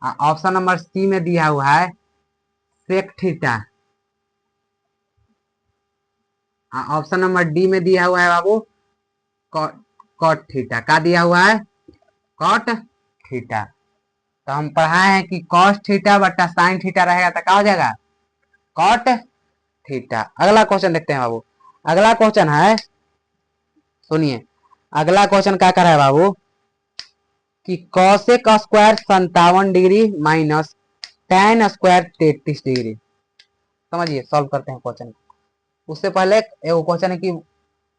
ऑप्शन नंबर सी में दिया हुआ है sec theta, option number D में दिया हुआ है बाबू कॉट थीटा, क्या दिया हुआ है कॉट थीटा। तो हम पढ़ाए हैं कि कॉस थीटा बट्टा साइन थीटा रहेगा तो क्या हो जाएगा कॉट थीटा। अगला क्वेश्चन देखते हैं बाबू, अगला क्वेश्चन है सुनिए, अगला क्वेश्चन क्या कर रहा है बाबू कि cosec square 57 degree minus tan square 33 degree. समझिए, सॉल्व करते हैं क्वेश्चन। उससे पहले एगो क्वेश्चन है कि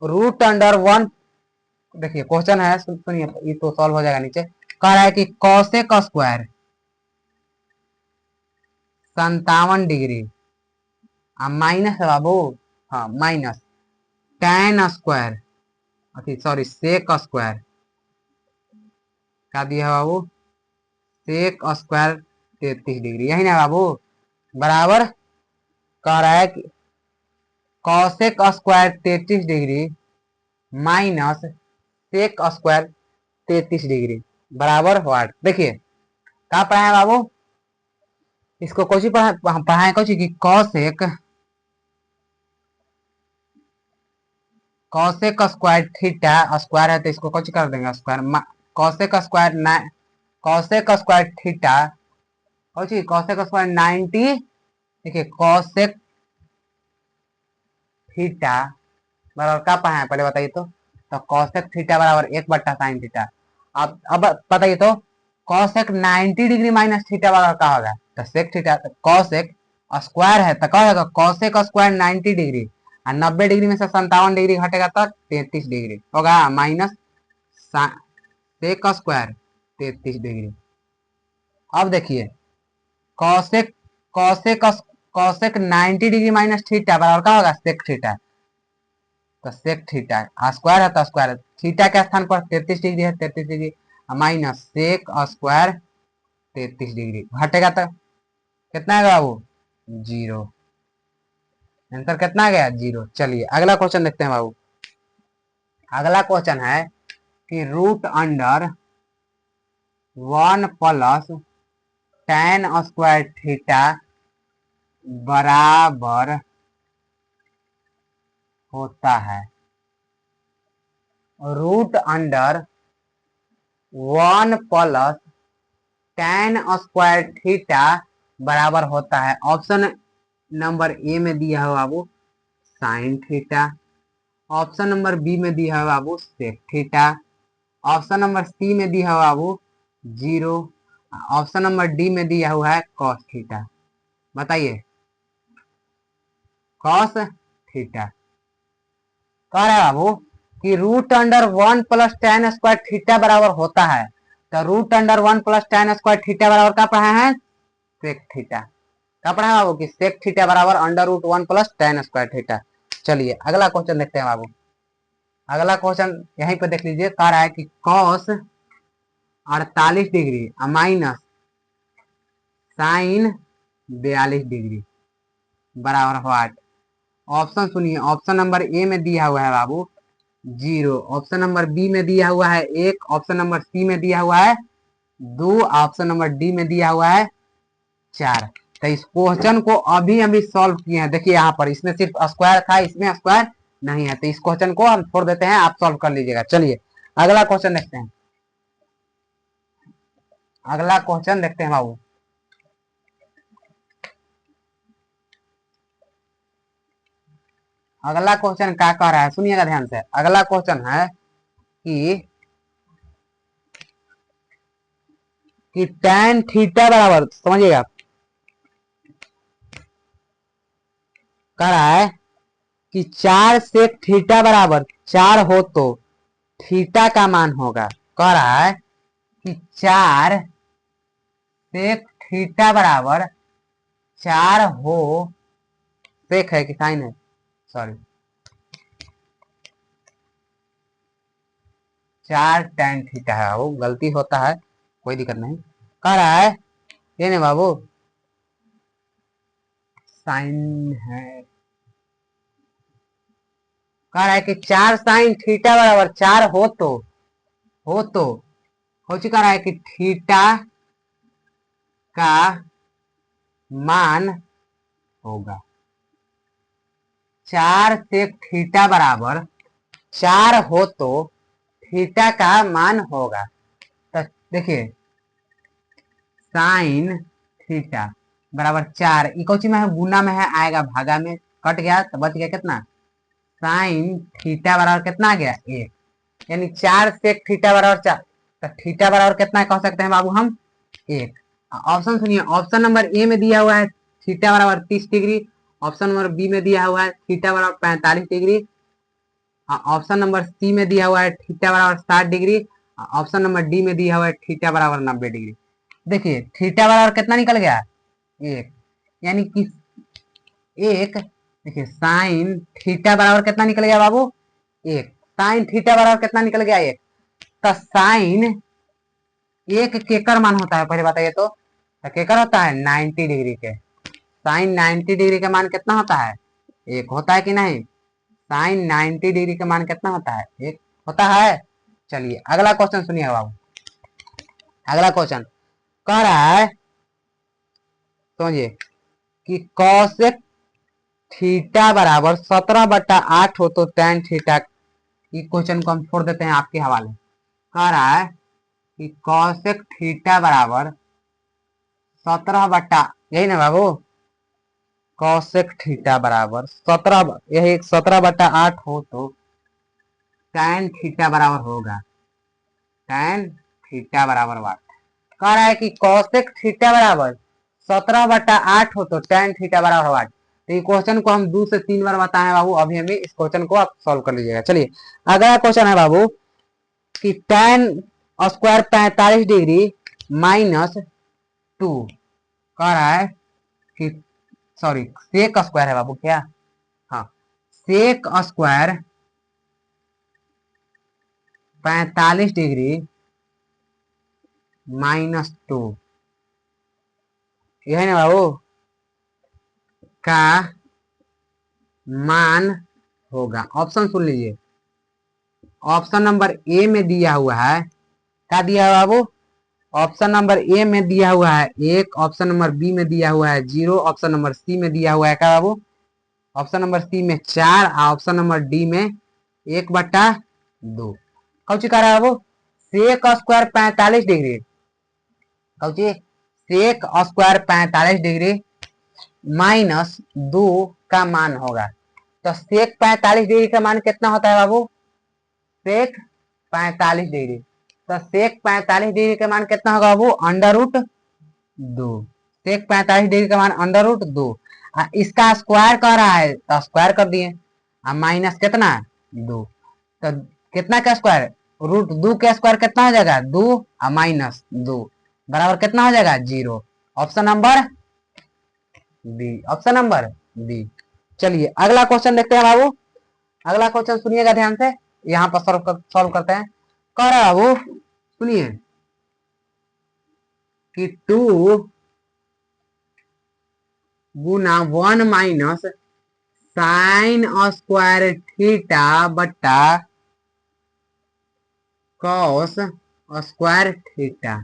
रूट अंडर वन, देखिए क्वेश्चन है, सुनिए, ये तो सॉल्व हो जाएगा। नीचे कह रहा है कि कॉसेक स्क्वायर 57 डिग्री माइनस है बाबू, हाँ minus tan square, sorry sec square, क्या दिया है बाबू, सेक स्क्वायर 33 डिग्री, यही ना बाबू, बराबर कह रहा है कि cosec square 33 degree minus sec square 33 degree बराबर व्हाट। देखिए कहा पढ़ा है बाबू, इसको कौन सी पढ़ा है, कौन सी की कॉसेक स्क्वायर थीटा, स्क्वायर है तो इसको कौन सी कर देंगे square, cosec square cosec square theta, कौन सी कॉसेक स्क्वायर 90, देखिए कॉसेक थीटा बराबर क्या पढ़ा है पहले बताइए तो कॉसेक थीटा बराबर 1/sin थीटा। अब बताइए तो कॉसेक 90 डिग्री माइनस थीटा बराबर क्या होगा, तो सेक थीटा, कॉसेक स्क्वायर है तो क्या होगा, कॉसेक स्क्वायर 90 डिग्री और 90 डिग्री में से 57 डिग्री घटेगा तो 33 डिग्री होगा, माइनस सेक स्क्वायर 33 डिग्री। अब देखिए cosec cosec cosec 90 degree minus theta बराबर क्या होगा, सेक थीटा, तो सेक थीटा स्क्वायर है तो स्क्वायर, थीटा के स्थान पर 33 डिग्री है, 33 degree minus sec square 33 degree घटेगा तो कितना आएगा बाबू, 0। आंसर कितना आ गया, 0। चलिए अगला क्वेश्चन देखते हैं बाबू। अगला क्वेश्चन है कि root under 1 + tan square theta बराबर होता है, root under 1 + tan square theta बराबर होता है, ऑप्शन नंबर ए में दिया है बाबू sine theta, option number B में दिया है बाबू sec theta, option number C में दिया है बाबू 0, ऑप्शन नंबर डी में दिया हुआ है कॉस थीटा। बताइए कॉस थीटा कह रहा है बाबू कि root under 1 + tan square theta बराबर होता है, तो root under 1 + tan square theta बराबर क्या पढ़ा है, सेक थीटा। क्या पढ़ा है बाबू कि सेक थीटा बराबर under root 1 + tan square theta. चलिए अगला क्वेश्चन देखते हैं बाबू। अगला क्वेश्चन यहीं पे देख लीजिए, कह रहा है कि cos 48 degree minus sine 42 degree बराबर व्हाट। ऑप्शन सुनिए, ऑप्शन नंबर ए में दिया हुआ है बाबू 0, ऑप्शन नंबर बी में दिया हुआ है 1, ऑप्शन नंबर सी में दिया हुआ है 2, ऑप्शन नंबर डी में दिया हुआ है 4। तो इस क्वेश्चन को अभी अभी सॉल्व किए हैं। देखिए यहाँ पर इसमें सिर्फ स्क्वायर था, इसमें स्क्वायर नहीं है, तो इस क्वेश्चन को हम छोड़ देते हैं, आप सॉल्व कर लीजिएगा। चलिए अगला क्वेश्चन देखते हैं। अगला क्वेश्चन देखते हैं बाबू। अगला क्वेश्चन क्या कह रहा है, सुनिएगा ध्यान से। अगला क्वेश्चन है कि tan थीटा बराबर, समझिएगा, कह रहा है कि 4 सेक थीटा बराबर 4 हो तो थीटा का मान होगा। कह रहा है कि 4 सेक थीटा बराबर 4 हो, सेक है कि साइन है, सॉरी 4 tan थीटा है, वो गलती होता है, कोई दिक्कत नहीं। कह रहा है ये नहीं बाबू, साइन है, कह रहा है कि 4 साइन थीटा बराबर 4 हो चुका रहा है कि थीटा का मान होगा 4 सेक थीटा बराबर 4 हो तो थीटा का मान होगा। तो देखिए साइन थीटा बराबर 4, इकोची में है, गुना में है, आएगा भागा में, कट गया तो बच गया कितना, साइन थीटा बराबर कितना आ गया 1, यानी 4 सेक थीटा बराबर 4, तो थीटा बराबर कितना कह सकते हैं बाबू हम? 1। ऑप्शन सुनिए, ऑप्शन नंबर ए में दिया हुआ है थीटा बराबर 30 डिग्री, ऑप्शन नंबर बी में दिया हुआ है थीटा बराबर 45 डिग्री, ऑप्शन नंबर सी में दिया हुआ है थीटा बराबर 60 डिग्री, ऑप्शन नंबर डी में दिया हुआ है थीटा बराबर 90 डिग्री। देखिए थीटा बराबर कितना निकल गया? 1। यानी कि 1, देखिए साइन थीटा बराबर कितना निकल गया बाबू? 1। साइन थीटा बराबर कितना निकल गया? 1। तो साइन एक केकर मान होता है पहले बताइए तो केकर होता है 90 डिग्री के। साइन 90 डिग्री का मान कितना होता है? 1 होता है कि नहीं? साइन 90 डिग्री का मान कितना होता है? 1 होता है। चलिए अगला क्वेश्चन सुनिए बाबू। अगला क्वेश्चन कह रहा है, समझिए कि कॉसेक थीटा बराबर 17/8 हो तो tan थीटा। ये क्वेश्चन को हम छोड़ देते हैं आपके हवाले। कह रहा है कि कॉसेक थीटा बराबर 17 बटा, यही ना बाबू, कॉसेक थीटा बराबर 17, यही 17/8 हो तो tan थीटा बराबर होगा, tan थीटा बराबर वाट। कह रहा है कि कॉसेक थीटा बराबर 17/8 हो तो tan थीटा बराबर वाट। तो ये क्वेश्चन को हम 2 से 3 बार बताए बाबू, अभी हमें इस क्वेश्चन को आप सॉल्व कर लीजिएगा। चलिए अगला क्वेश्चन है बाबू कि tan स्क्वायर 45 डिग्री माइनस 2। कह रहा है कि सॉरी सेक स्क्वायर है बाबू, क्या? हाँ, सेक स्क्वायर 45 डिग्री -2, यह है ना बाबू, का मान होगा। ऑप्शन सुन लीजिए। ऑप्शन नंबर ए में दिया हुआ है, क्या दिया है बाबू? ऑप्शन नंबर ए में दिया हुआ है 1, ऑप्शन नंबर बी में दिया हुआ है 0, ऑप्शन नंबर सी में दिया हुआ है क्या बाबू? ऑप्शन नंबर सी में 4, ऑप्शन नंबर डी में 1/2। कौची कह रहा है बाबू? सेक स्क्वायर 45 डिग्री, कौची सेक स्क्वायर 45 डिग्री -2 का मान होगा। तो सेक 45 डिग्री का मान कितना होता है बाबू? सेक 45 डिग्री, तो सेक 45 डिग्री का मान कितना होगा बाबू? √2। सेक 45 डिग्री का मान √2। इसका स्क्वायर कर रहा है तो स्क्वायर कर दिए, माइनस कितना 2, तो कितना का स्क्वायर? √2 का स्क्वायर कितना हो जाएगा? 2 -2 बराबर कितना हो जाएगा? 0। Option number B, option number B. चलिए अगला क्वेश्चन देखते हैं बाबू। अगला क्वेश्चन सुनिएगा ध्यान से, यहाँ पर सॉल्व करते हैं। कह रहा है बाबू, सुनिए कि 2 गुना 1 माइनस साइन स्क्वायर थीटा बट्टा cos square theta.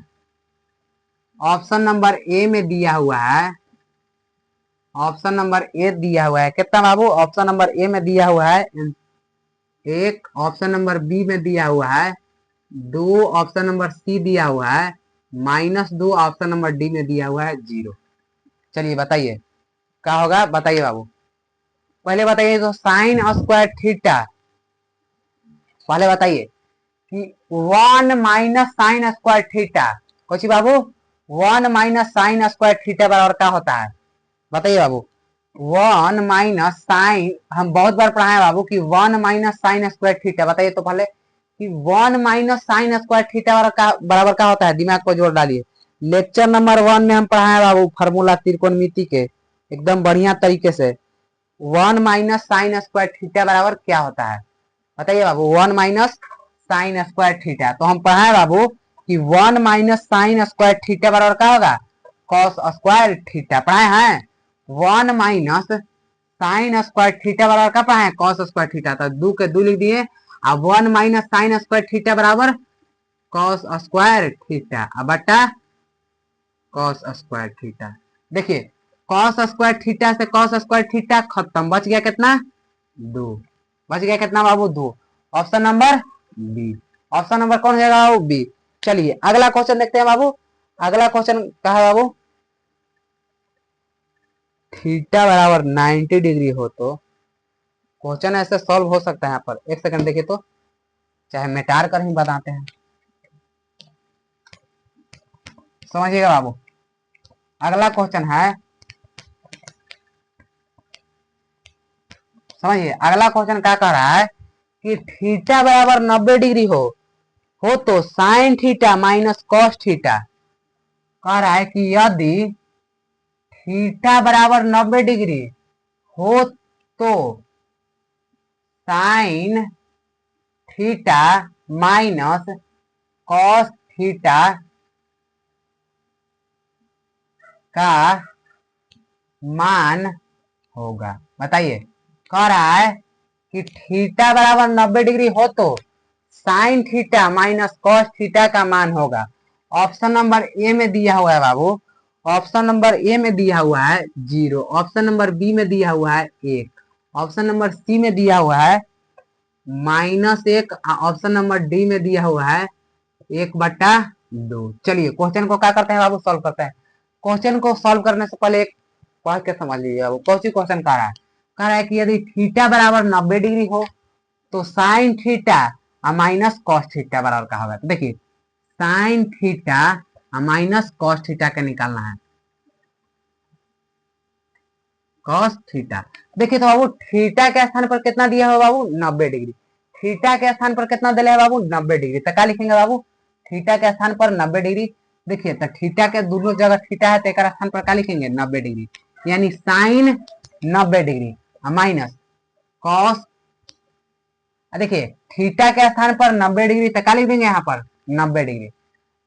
Option number A में दिया हुआ है, ऑप्शन नंबर ए दिया हुआ है कितना बाबू? ऑप्शन नंबर ए में दिया हुआ है 1, ऑप्शन नंबर बी में दिया हुआ है 2, ऑप्शन नंबर सी दिया हुआ है -2, ऑप्शन नंबर डी में दिया हुआ है 0। चलिए बताइए क्या होगा, बताइए बाबू। पहले बताइए तो साइन स्क्वायर थीटा, पहले बताइए कि 1 माइनस साइन स्क्वायर थीटा, कुछ बाबू 1 माइनस साइन स्क्वायर थीटा बराबर क्या होता है? बताइए बाबू। 1 माइनस साइन, हम बहुत बार पढ़ा है बाबू कि 1 माइनस साइन स्क्वायर थीटा। बताइए तो पहले कि 1 माइनस साइन स्क्वायर थीटा बराबर क्या होता है? दिमाग को जोड़ डालिए। लेक्चर नंबर 1 में हम पढ़ा है बाबू फार्मूला त्रिकोणमिति के एकदम बढ़िया तरीके से। 1 माइनस साइन स्क्वायर थीटा बराबर क्या होता है? बताइए बाबू। 1 माइनस साइन स्क्वायर थीटा, तो हम पढ़ा है बाबू कि 1 माइनस साइन स्क्वायर थीटा बराबर क्या होगा? कॉस स्क्वायर थीटा पढ़ाए हैं। 1 माइनस साइन स्क्वायर थीटा बराबर क्या पढ़ाए? Cos square theta. तो 2 के 2 लिख दिए। अब 1 माइनस साइन स्क्वायर थीटा बराबर कॉस स्क्वायर थीटा बटा कॉस स्क्वायर थीटा। देखिए कॉस स्क्वायर थीटा से कॉस स्क्वायर थीटा खत्म, बच गया कितना? 2। बच गया कितना बाबू? 2। Option number B. Option number कौन हो जाएगा बाबू? बी। चलिए अगला क्वेश्चन देखते हैं बाबू। अगला क्वेश्चन क्या है बाबू? थीटा बराबर 90 डिग्री हो तो क्वेश्चन ऐसे सॉल्व हो सकता है। यहाँ पर एक सेकंड देखिए तो, चाहे मिटार कर ही बताते हैं। समझिएगा बाबू। अगला क्वेश्चन है, समझिए अगला क्वेश्चन क्या कह रहा है कि थीटा बराबर 90 डिग्री हो तो sine theta minus cos theta. कह रहा है कि यदि थीटा बराबर 90 डिग्री हो तो sine theta minus cos theta का मान होगा। बताइए, कह रहा है कि थीटा बराबर 90 डिग्री हो तो sine theta minus cos theta का मान होगा। ऑप्शन नंबर ए में दिया हुआ है बाबू, ऑप्शन नंबर ए में दिया हुआ है 0, ऑप्शन नंबर बी में दिया हुआ है 1, ऑप्शन नंबर सी में दिया हुआ है -1, ऑप्शन नंबर डी में दिया हुआ है 1/2। चलिए क्वेश्चन को क्या करते हैं बाबू, सॉल्व करते हैं। क्वेश्चन को सॉल्व करने से पहले एक पढ़ के समझ लीजिए बाबू, कौन सी क्वेश्चन कह रहा है। कह रहा है कि यदि थीटा बराबर 90 डिग्री हो तो sine theta minus cos theta बराबर का होगा। तो देखिए sine theta minus cos theta का निकालना है। कॉस थीटा, देखिए तो बाबू थीटा के स्थान पर कितना दिया है बाबू 90 डिग्री, थीटा के स्थान पर कितना दिया है बाबू 90 डिग्री। तो क्या लिखेंगे बाबू, थीटा के स्थान पर 90 डिग्री। देखिए तो थीटा के दोनों जगह थीटा है तो एक स्थान पर क्या लिखेंगे 90 डिग्री, यानी साइन 90 डिग्री माइनस कॉस। देखिए थीटा के स्थान पर 90 डिग्री तो क्या लिख देंगे यहाँ पर 90 डिग्री।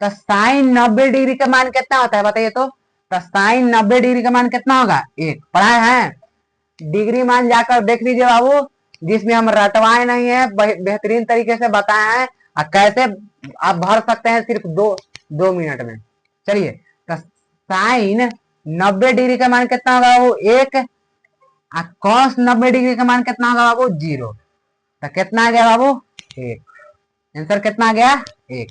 तो साइन 90 डिग्री का मान कितना होता है बताइए तो साइन 90 डिग्री का मान कितना होगा 1। पढ़ाए हैं डिग्री मान जाकर देख लीजिए बाबू, जिसमें हम रटवाए नहीं है, बेहतरीन तरीके से बताए हैं और कैसे आप भर सकते हैं सिर्फ 2 मिनट में। चलिए तो साइन 90 डिग्री का मान कितना होगा बाबू 1, और कॉस 90 डिग्री का मान कितना होगा बाबू 0। तो कितना आ गया बाबू 1, आंसर कितना आ गया 1,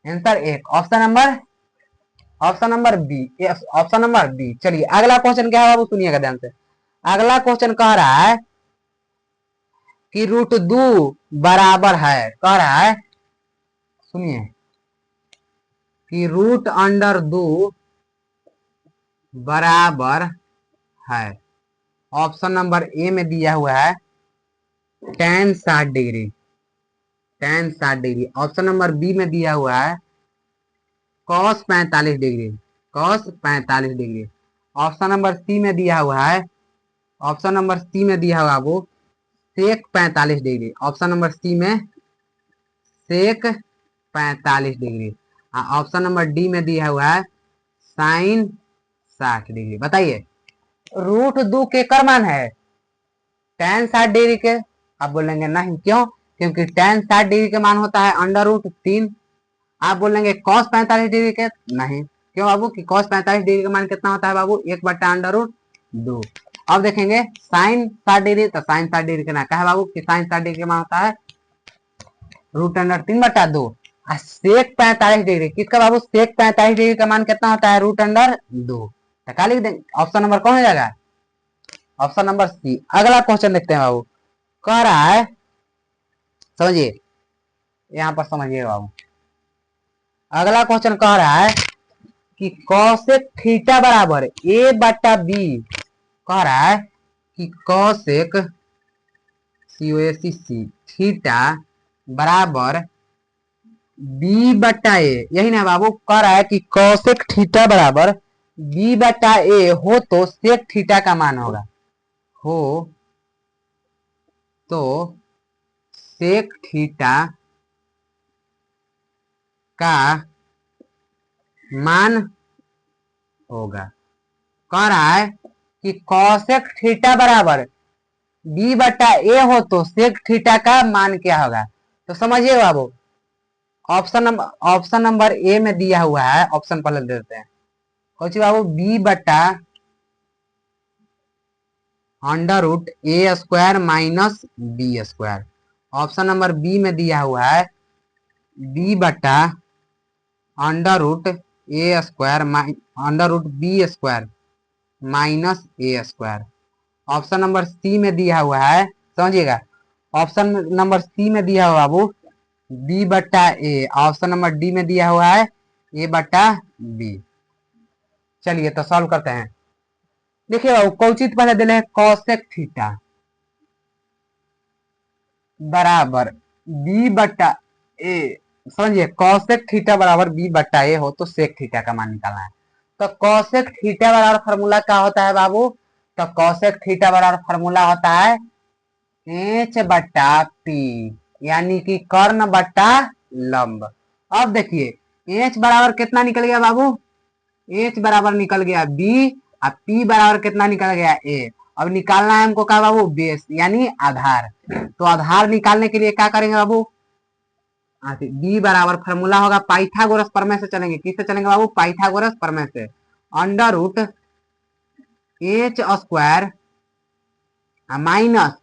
answer 1, option number B, option number B. चलिए अगला क्वेश्चन क्या है बाबू, सुनिएगा ध्यान से। अगला क्वेश्चन कह रहा है कि √2 बराबर है, कह रहा है सुनिए कि √2 बराबर है। ऑप्शन नंबर ए में दिया हुआ है tan 60 degree, tan 60 degree. Option number B में दिया हुआ है cos 45 degree, cos 45 degree. Option number C में दिया हुआ है, ऑप्शन नंबर सी में दिया हुआ वो sec 45 degree, option number C में sec 45 degree. Option number D में दिया हुआ है साइन 60 डिग्री। बताइए √2 के कर मान है tan 60 डिग्री के। आप बोलेंगे नहीं, क्यों, क्योंकि tan 60 डिग्री के मान होता है √3। आप बोलेंगे cos 45 डिग्री के, नहीं, क्यों बाबू कि cos 45 डिग्री का मान कितना होता है बाबू 1/√2। अब देखेंगे साइन 60 डिग्री, तो साइन 60 डिग्री का क्या है बाबू कि साइन 60 डिग्री का मान होता है √3/2। सेक 45 डिग्री किसका बाबू, सेक 45 डिग्री का मान कितना होता है √2। तो क्या लिख देंगे, ऑप्शन नंबर कौन हो जाएगा, ऑप्शन नंबर सी। अगला क्वेश्चन देखते हैं बाबू, कह रहा है समझिए, यहां पर समझिए बाबू। अगला क्वेश्चन कह रहा है कि कॉसेक थीटा बराबर a/b। कह रहा है कि कॉसेक थीटा बराबर b/a, यही ना बाबू। कह रहा है कि कॉसेक थीटा बराबर b/a हो तो सेक थीटा का मान होगा, हो तो सेक थीटा का मान होगा। कह रहा है कि कॉसेक थीटा बराबर b/a हो तो सेक थीटा का मान क्या होगा। तो समझिए बाबू, ऑप्शन नंबर ए में दिया हुआ है, ऑप्शन पहले दे देते हैं। सोचिए बाबू b/√a² minus b²। Option number B में दिया हुआ है b/√a² minus a²। Option number C में दिया हुआ है, समझिएगा, ऑप्शन नंबर सी में दिया हुआ बाबू b/a। ऑप्शन नंबर डी में दिया हुआ है a/b। बी। चलिए तो सॉल्व करते हैं। देखिए बाबू कौचित पहले दिले है कॉसेक थीटा बराबर बी बट्टा ए। समझिए कॉसेक थीटा बराबर बी बट्टा ए हो तो सेक थीटा का मान निकालना है। तो कॉसेक थीटा बराबर फॉर्मूला क्या होता है बाबू? तो कॉसेक थीटा बराबर फॉर्मूला होता है एच बट्टा पी, यानी कि कर्ण बट्टा लंब। अब देखिए एच बराबर कितना निकल गया बाबू? एच बराबर निकल गया बी और पी बराबर कितना निकल गया ए। अब निकालना है हमको क्या बाबू? बेस यानी आधार। तो आधार निकालने के लिए क्या करेंगे बाबू? बी बराबर फॉर्मूला होगा पाइथागोरस प्रमेय से चलेंगे। किससे चलेंगे बाबू? पाइथागोरस प्रमेय से। Under root H square minus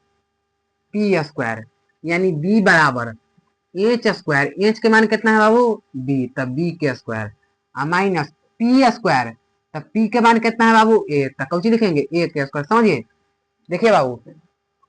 P square, यानी बी बराबर एच स्क्वायर। एच के मान कितना है बाबू? बी, तब बी के स्क्वायर माइनस पी स्क्वायर, तब पी के मान कितना है बाबू? ए, तब कौन लिखेंगे? ए के स्क्वायर। समझिए देखिए बाबू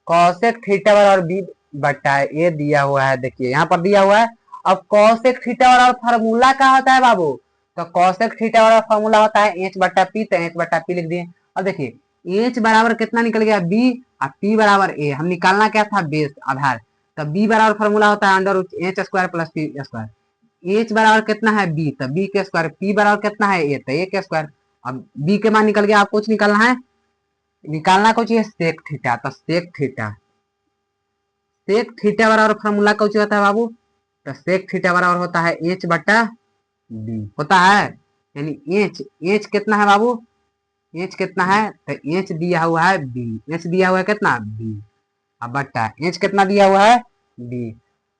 कॉसेक थीटा बराबर बी बट्टा ए दिया हुआ है। देखिए यहाँ पर दिया हुआ है। अब कॉसेक थीटा बराबर फार्मूला क्या होता है बाबू? तो कॉसेक थीटा बराबर फार्मूला होता है एच बट्टा पी, तो एच बट्टा पी लिख दिए। अब देखिए एच बराबर कितना निकल गया? बी और पी बराबर ए। हम निकालना क्या था? बेस आधार। तब बी बराबर फार्मूला होता है under root H square plus P square. H बराबर कितना है? बी, तब बी के स्क्वायर। पी बराबर कितना है? ए, तो ए के स्क्वायर। अब बी के मान निकल गया, आप कुछ निकालना है, निकालना कुछ है सेक थीटा। तो सेक थीटा बराबर फॉर्मूला कुछ होता है बाबू? तो सेक थीटा बराबर होता है एच बट्टा बी होता है। यानी एच, एच कितना है बाबू? एच कितना है? तो एच दिया हुआ है बी। एच दिया हुआ है कितना? बी। अब बट्टा एच कितना दिया हुआ है? बी।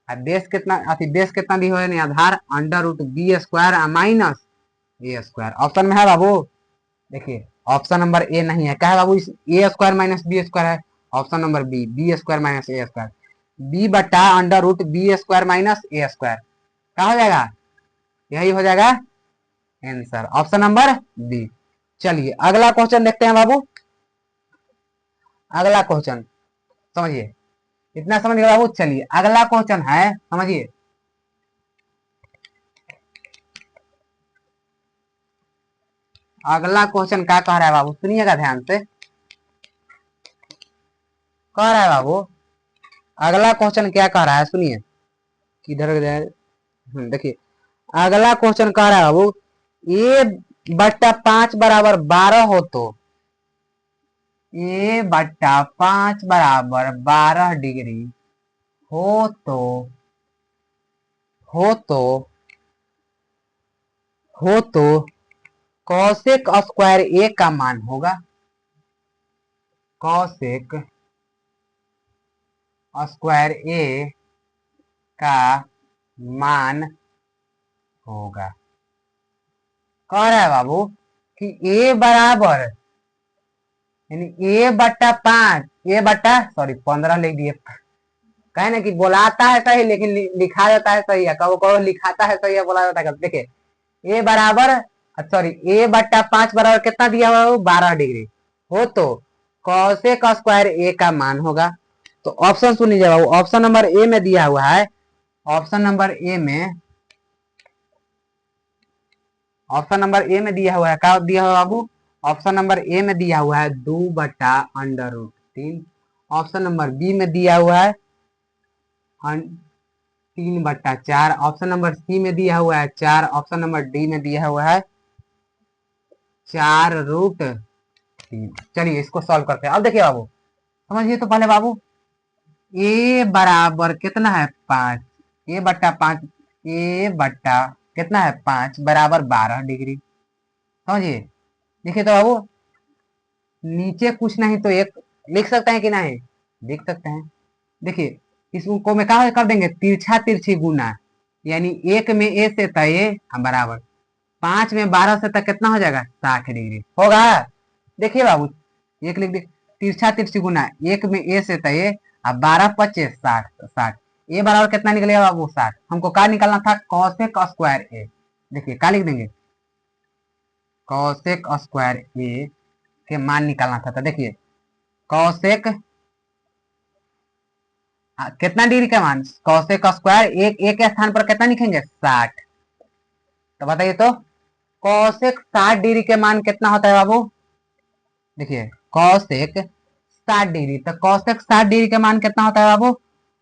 अब बेस कितना, बेस कितना दिया हुआ है? आधार under root B square minus A square. Option में है बाबू? देखिए ऑप्शन नंबर ए नहीं है। क्या है बाबू? A square minus B square है। Option number B, B square minus A square. B बट्टा under root B square minus A square क्या हो जाएगा? यही हो जाएगा आंसर, ऑप्शन नंबर बी। चलिए अगला क्वेश्चन देखते हैं बाबू। अगला क्वेश्चन समझिए, इतना समझ गए बाबू? चलिए अगला क्वेश्चन है, समझिए अगला क्वेश्चन क्या कह रहा है बाबू? सुनिएगा ध्यान से। कह रहा है बाबू अगला क्वेश्चन क्या कह रहा है, सुनिए किधर जाए। देखिए अगला क्वेश्चन कह रहा है बाबू ए बट्टा 5 बराबर 12 हो तो ए बट्टा 5 बराबर 12 डिग्री हो तो हो तो हो तो कॉसेक स्क्वायर ए का मान होगा। कॉसेक स्क्वायर ए का मान होगा। कह रहा है बाबू कि ए बराबर, यानी ए बट्टा 5, ए बट्टा सॉरी 15 लिख दिए। कहे ना कि बोलाता है सही लेकिन लिखा जाता है सही है, कहो कहो लिखाता है सही है, बोला जाता है। देखिए ए बराबर सॉरी ए बट्टा 5 बराबर कितना दिया हुआ है? 12 डिग्री हो तो कॉसेक स्क्वायर ए का मान होगा। तो ऑप्शन सुन लीजिए बाबू, ऑप्शन नंबर ए में दिया हुआ है, ऑप्शन नंबर ए में, ऑप्शन नंबर ए में दिया हुआ है, क्या दिया हुआ बाबू? ऑप्शन नंबर ए में दिया हुआ है 2 बट्टा under root 3। Option number B में दिया हुआ है 3 बट्टा 4। ऑप्शन नंबर सी में दिया हुआ है 4। ऑप्शन नंबर डी में दिया हुआ है 4 रूट 3। चलिए इसको सॉल्व करते हैं। अब देखिए बाबू समझिए तो पहले बाबू ए बराबर कितना है? 5, ए बट्टा 5, ए बट्टा कितना है? 5 बराबर 12 डिग्री। समझिए देखिए तो बाबू नीचे कुछ नहीं तो एक लिख सकते हैं कि नहीं? लिख सकते हैं। देखिए इसको में क्या कर देंगे? तिरछा तिरछी गुना, यानी एक में ए से तय बराबर 5 में 12 से तक कितना हो जाएगा? 60 डिग्री होगा। देखिए बाबू एक लिख दे, तिरछा तिरछी गुना एक में ए से तय 12 25 60, तो 60 ए बराबर कितना निकलेगा बाबू? 60। हमको क्या निकालना था? कॉसेक स्क्वायर ए। देखिए क्या लिख देंगे? कॉसेक स्क्वायर ए के मान निकालना था। तो देखिए कॉसेक कितना डिग्री का मान? कॉसेक स्क्वायर एक एक के स्थान पर कितना लिखेंगे? 60। तो बताइए तो कॉसेक 60 डिग्री के मान कितना होता है बाबू? देखिए कॉसेक 60 डिग्री, तो कॉसेक 60 डिग्री के मान कितना होता है बाबू?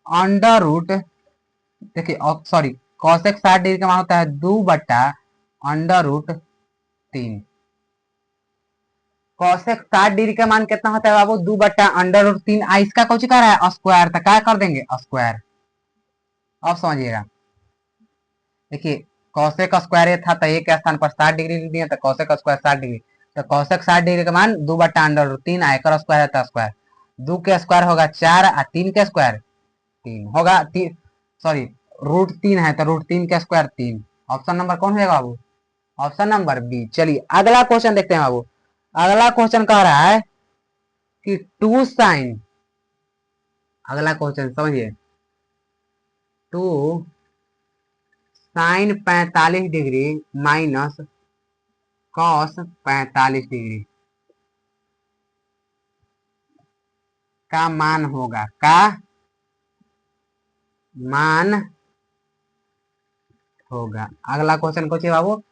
अंडर रूट, देखिए सॉरी, कॉसेक 60 डिग्री का मान होता है 2/√3। कॉसेक 60 डिग्री का मान कितना होता है बाबू? 2/√3। इसका कुछ कर रहा है स्क्वायर, तो क्या कर देंगे? स्क्वायर। अब समझिएगा, देखिए कॉसेक स्क्वायर ये था, तो ए के स्थान पर 60 डिग्री लिख दिया, तो कॉसेक स्क्वायर 60 डिग्री, तो कॉसेक 60 डिग्री का मान 2/√3 आयकर स्क्वायर है, तो स्क्वायर 2 के स्क्वायर होगा 4 और 3 के स्क्वायर 3 होगा, सॉरी √3 है, तो √3 के स्क्वायर 3। ऑप्शन नंबर कौन है बाबू? Option number B. चलिए अगला क्वेश्चन देखते हैं बाबू। अगला क्वेश्चन कह रहा है कि 2 साइन, अगला क्वेश्चन समझिए, 2 sine 45 degree minus cos 45 degree का मान होगा, का मान होगा। अगला क्वेश्चन कुछ है बाबू,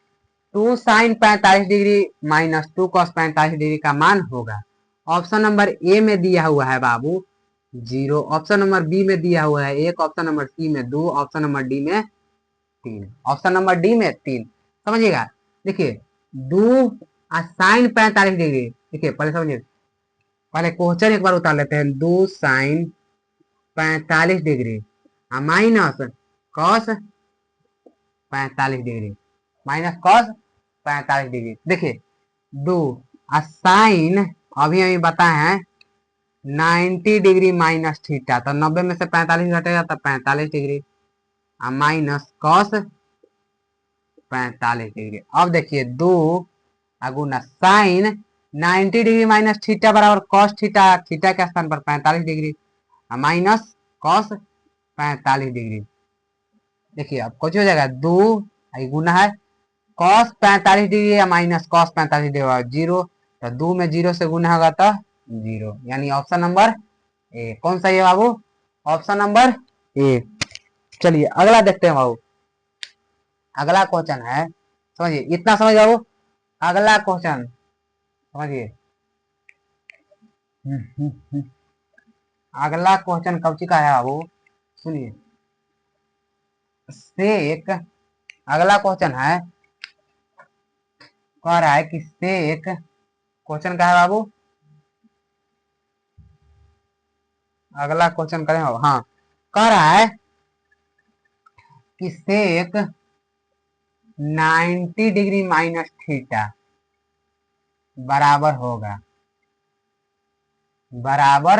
2 sine 45 degree minus 2 cos 45 degree का मान होगा। ऑप्शन नंबर ए में दिया हुआ है बाबू 0, ऑप्शन नंबर बी में दिया हुआ है 1, ऑप्शन नंबर सी में 2, ऑप्शन नंबर डी में 3, ऑप्शन नंबर डी में 3। समझिएगा, देखिए 2 साइन 45 डिग्री, देखिए पहले समझिए, पहले क्वेश्चन एक बार उतार लेते हैं। 2 sine 45 degree minus cos 45 degree, minus cos 45 degree. देखिए 2 साइन अभी अभी बताए हैं 90 डिग्री माइनस थीटा, तो 90 में से 45 घटेगा तो 45 डिग्री, माइनस कॉस 45 डिग्री। अब देखिए 2 गुना साइन 90 डिग्री माइनस थीटा बराबर कॉस थीटा, थीटा के स्थान पर 45 डिग्री, माइनस कॉस 45 डिग्री। देखिए अब कुछ हो जाएगा, 2 गुना है कॉस 45 डिग्री या माइनस कॉस 45 डिग्री 0, तो 2 में 0 से गुना होगा तो 0, यानी ऑप्शन नंबर ए। कौन सा है बाबू? ऑप्शन नंबर ए। चलिए अगला देखते हैं बाबू। अगला क्वेश्चन है, समझिए इतना समझ बाबू। अगला क्वेश्चन समझिए, अगला क्वेश्चन कब का है बाबू? सुनिए, सेक, अगला क्वेश्चन है, कह रहा है कि सेक, क्वेश्चन का है बाबू, अगला क्वेश्चन करें बाबू। हाँ, कह रहा है कि सेक 90 डिग्री माइनस थीटा बराबर होगा, बराबर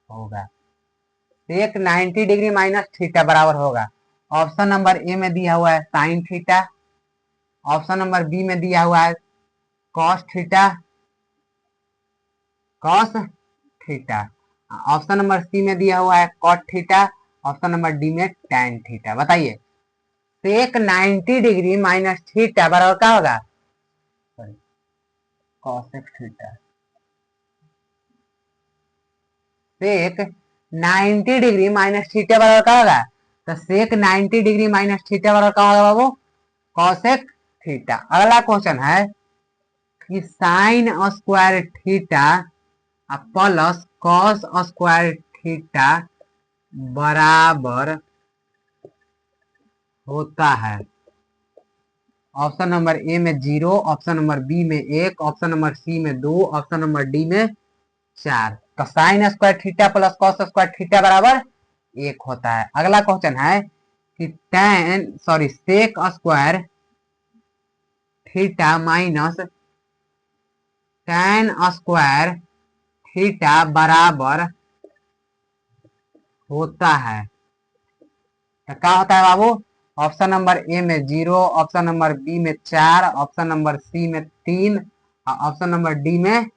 होगा, सेक 90 डिग्री माइनस थीटा बराबर होगा। ऑप्शन नंबर ए में दिया हुआ है sine theta, option number B में दिया हुआ है cos theta, cos theta, option number C में दिया हुआ है cot theta, option number D में टैन थीटा। बताइए सेक 90 डिग्री माइनस थीटा बराबर क्या होगा? Cosec theta. Sec 90 degree minus theta बराबर क्या होगा? तो सेक 90 डिग्री माइनस थीटा बराबर क्या होगा बाबू? Cosec theta. अगला क्वेश्चन है कि sine square theta plus cos square theta बराबर होता है। ऑप्शन नंबर ए में 0, ऑप्शन नंबर बी में 1, ऑप्शन नंबर सी में 2, ऑप्शन नंबर डी में 4। तो sine square theta plus cos square theta बराबर 1 होता है। अगला क्वेश्चन है कि tan sorry sec square theta minus tan square theta बराबर होता है, तो क्या होता है बाबू? ऑप्शन नंबर ए में 0, ऑप्शन नंबर बी में 4, ऑप्शन नंबर सी में 3, ऑप्शन नंबर डी में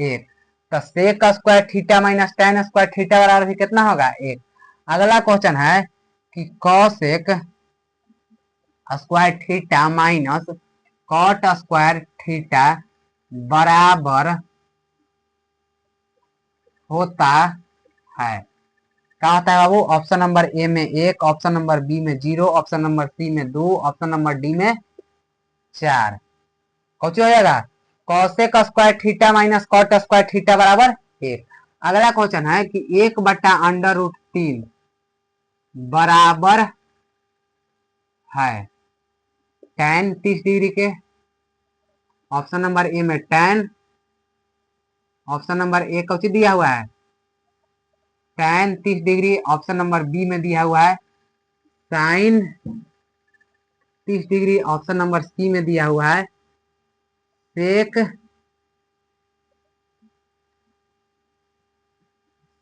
1। तो sec square theta minus tan square theta बराबर भी कितना होगा? 1। अगला क्वेश्चन है कि cosec square theta minus cot square theta बराबर होता है, क्या होता है बाबू? ऑप्शन नंबर ए में 1, ऑप्शन नंबर बी में 0, ऑप्शन नंबर सी में 2, ऑप्शन नंबर डी में 4। कौन हो जाएगा, cosec square theta minus cot square theta बराबर 1। अगला क्वेश्चन है कि 1/√3 बराबर है tan 30 डिग्री के। ऑप्शन नंबर ए में tan, ऑप्शन नंबर ए कौन दिया हुआ है tan 30 degree, option number B में दिया हुआ है sin 30 degree, option number C में दिया हुआ है sec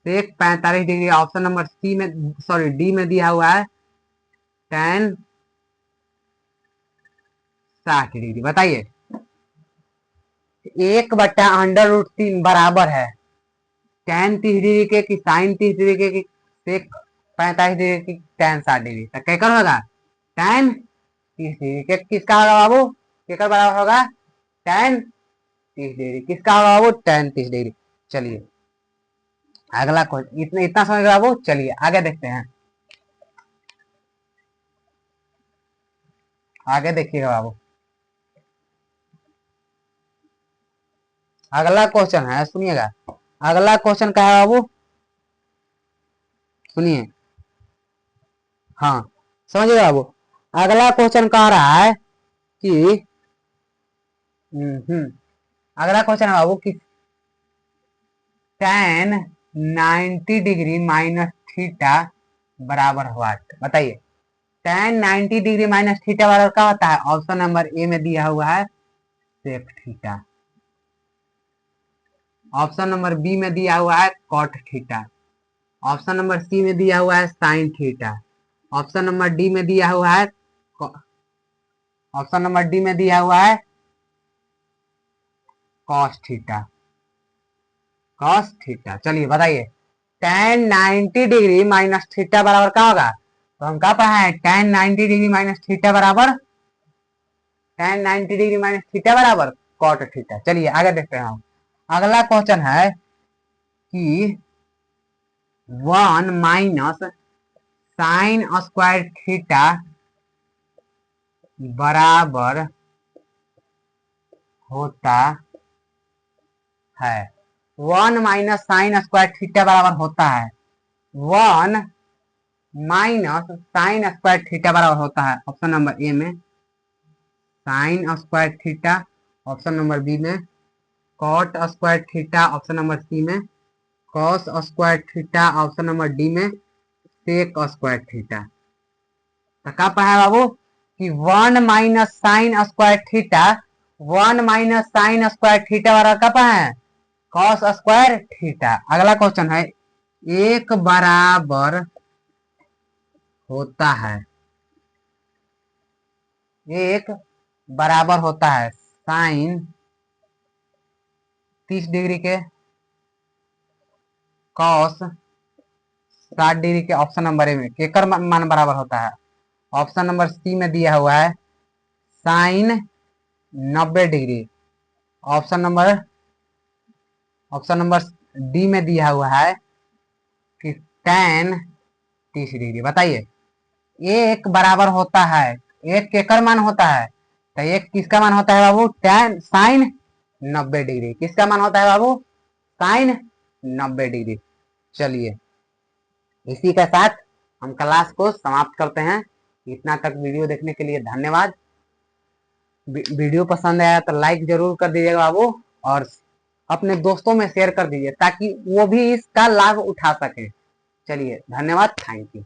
45 degree, option number C में सॉरी डी में दिया हुआ है tan 60 डिग्री। बताइए 1/√3 बराबर है tan 30 डिग्री के कि sin 30 डिग्री के कि सेक 45 डिग्री की tan 60 डिग्री, तो क्या कर होगा tan 30 डिग्री के किसका होगा बाबू, केकर बराबर होगा tan 30 डिग्री, किसका होगा बाबू tan 30 डिग्री। चलिए अगला क्वेश्चन, इतना समझ गया बाबू। चलिए आगे देखते हैं, आगे देखिएगा बाबू। अगला क्वेश्चन है, सुनिएगा अगला क्वेश्चन क्या है बाबू, सुनिए। हाँ समझिएगा बाबू, अगला क्वेश्चन कह रहा है कि अगला क्वेश्चन है बाबू कि tan 90 डिग्री माइनस थीटा बराबर व्हाट। बताइए tan 90 डिग्री माइनस थीटा बराबर क्या होता है, ऑप्शन नंबर ए में दिया हुआ है sec theta, option number B में दिया हुआ है cot theta, option number C में दिया हुआ है sine theta, option number D में दिया हुआ है ऑप्शन नंबर डी में दिया हुआ है कॉस थीटा, कॉस थीटा। चलिए बताइए tan 90 डिग्री माइनस थीटा बराबर क्या होगा, तो हम क्या पढ़ा है tan 90 डिग्री माइनस थीटा बराबर tan 90 डिग्री माइनस थीटा बराबर कॉट थीटा। चलिए आगे देखते हैं हम। अगला क्वेश्चन है कि 1 माइनस साइन स्क्वायर थीटा बराबर होता है, 1 माइनस साइन स्क्वायर थीटा बराबर होता है 1 माइनस साइन स्क्वायर थीटा बराबर होता है ऑप्शन नंबर ए में sine square theta, option number B में cot square theta, option number C में cos square theta, option number D में सेक स्क्वायर थीटा। तो क्या पढ़ा है बाबू कि 1 minus sine square theta, 1 minus sine square theta बराबर क्या पढ़ा है कॉस स्क्वायर थीटा। अगला क्वेश्चन है 1 बराबर होता है, 1 बराबर होता है साइन 30 डिग्री के कॉस 60 डिग्री के, ऑप्शन नंबर ए में केकर मान बराबर होता है, ऑप्शन नंबर सी में दिया हुआ है sine 90 degree, option number D में दिया हुआ है कि tan 30 डिग्री। बताइए एक बराबर होता है, एक केकर मान होता है, तो एक किसका मान होता है बाबू tan साइन 90 डिग्री, किसका मान होता है बाबू साइन 90 डिग्री। चलिए इसी के साथ हम क्लास को समाप्त करते हैं। इतना तक वीडियो देखने के लिए धन्यवाद। वीडियो पसंद आया तो लाइक जरूर कर दीजिएगा बाबू, और अपने दोस्तों में शेयर कर दीजिए ताकि वो भी इसका लाभ उठा सके। चलिए धन्यवाद, थैंक यू।